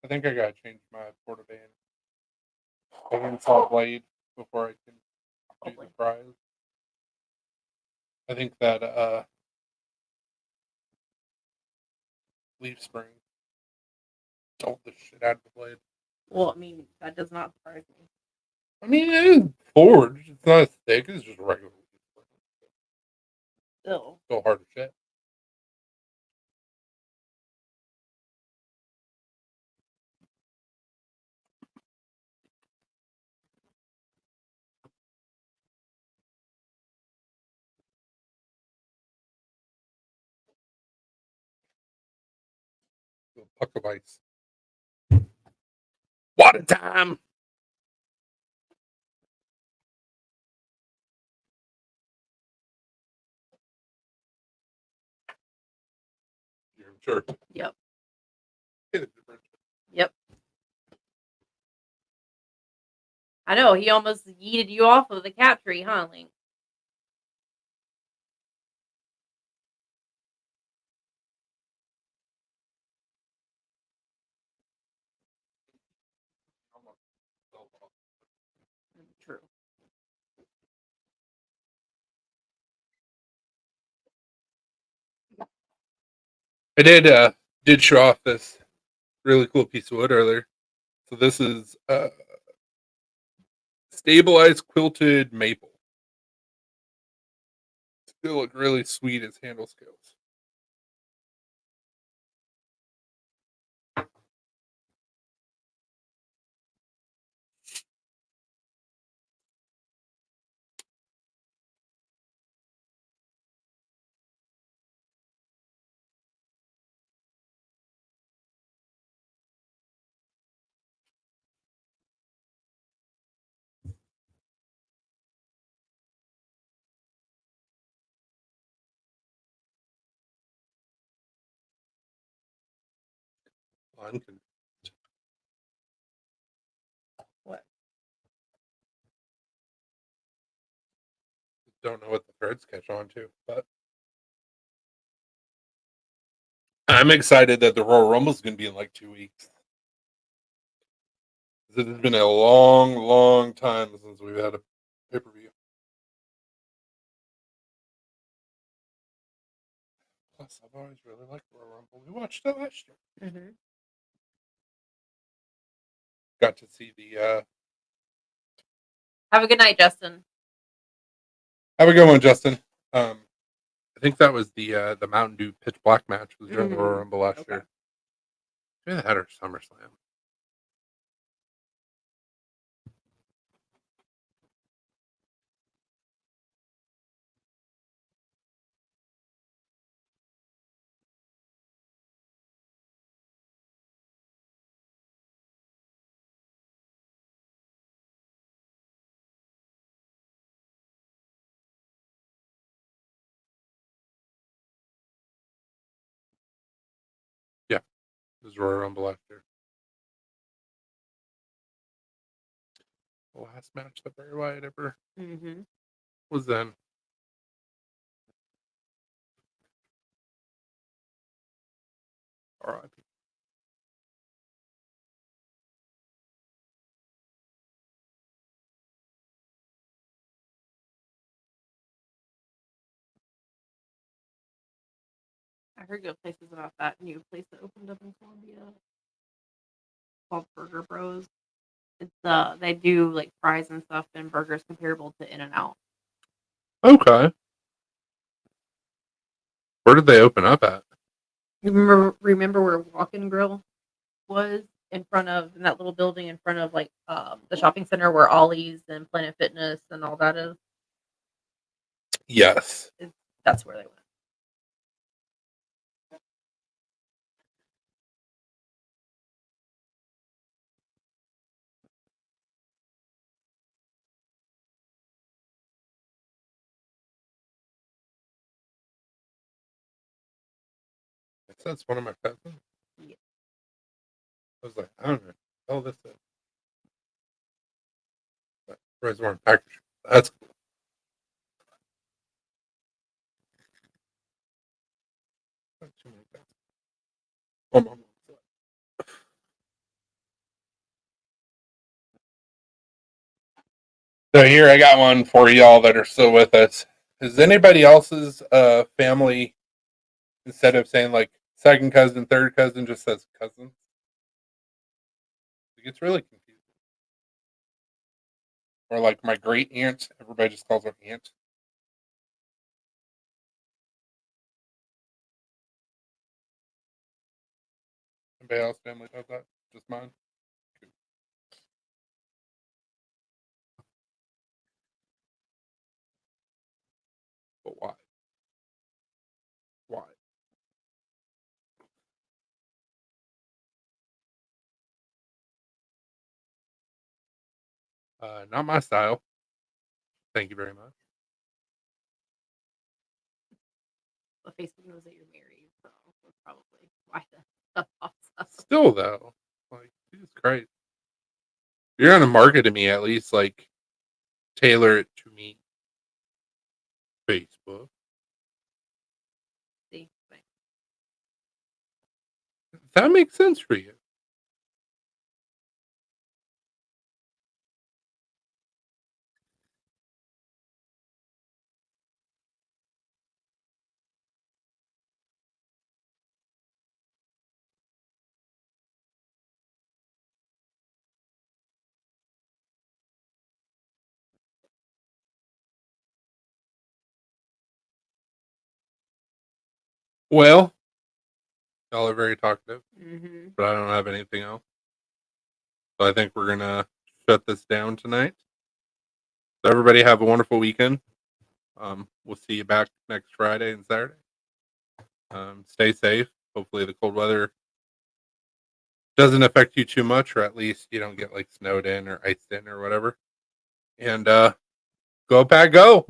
I think I gotta change my portaband. I can install Blade before I can do the prize. I think that Leaf Spring told the shit out of the Blade. Well, I mean, that does not surprise me. I mean, it is forged. It's not as thick. It's just regular Leaf Spring. Still. Still hard as shit. A puck of ice. Water time. You're sure. Yep. Yep. Yep. I know, he almost yeeted you off of the cat tree, huh, Link? True. I did show off this really cool piece of wood earlier. So this is stabilized quilted maple. Still look really sweet as handle scales. unconfused. What? Don't know what the threads catch on to, but I'm excited that the Royal Rumble is going to be in like 2 weeks. It has been a long, long time since we've had a pay-per-view. Plus, I've always really liked Royal Rumble. We watched it last year. Mm-hmm. Got to see the. Have a good night, Justin. Have a good one, Justin. I think that was the Mountain Dew Pitch Black match was during the Royal Rumble last year. Maybe they had our SummerSlam. Yeah, it was Royal Rumble last year. The last match that Bray Wyatt ever was then. R.I.P. I heard good places about that new place that opened up in Columbia called Burger Bros. It's they do like fries and stuff and burgers comparable to In-N-Out. Okay. Where did they open up at? You remember where Walk-In Grill was in that little building in front of like the shopping center where Ollie's and Planet Fitness and all that is? Yes. That's where they went. That's one of my cousins. Yeah. I was like, I don't know. Oh, this is. But Rose weren't packaged. That's cool. Not too many cousins. On my mom's side. So here I got one for y'all that are still with us. Is anybody else's family, instead of saying like second cousin, third cousin, just says cousin? It gets really confusing. Or like my great aunt, everybody just calls her aunt. Anybody else family does that? Just mine? But why? Why? Not my style. Thank you very much. But Facebook knows that you're married, so that's probably why that stuff pops up. Still though, like Jesus Christ, if you're gonna market to me, at least like tailor it to me. Facebook. See, but That makes sense for you. Well, y'all are very talkative, but I don't have anything else. So I think we're gonna shut this down tonight. So everybody have a wonderful weekend. We'll see you back next Friday and Saturday. Stay safe. Hopefully the cold weather doesn't affect you too much, or at least you don't get like snowed in or iced in or whatever. And go Pack Go.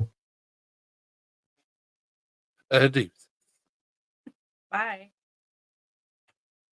Adios. bye.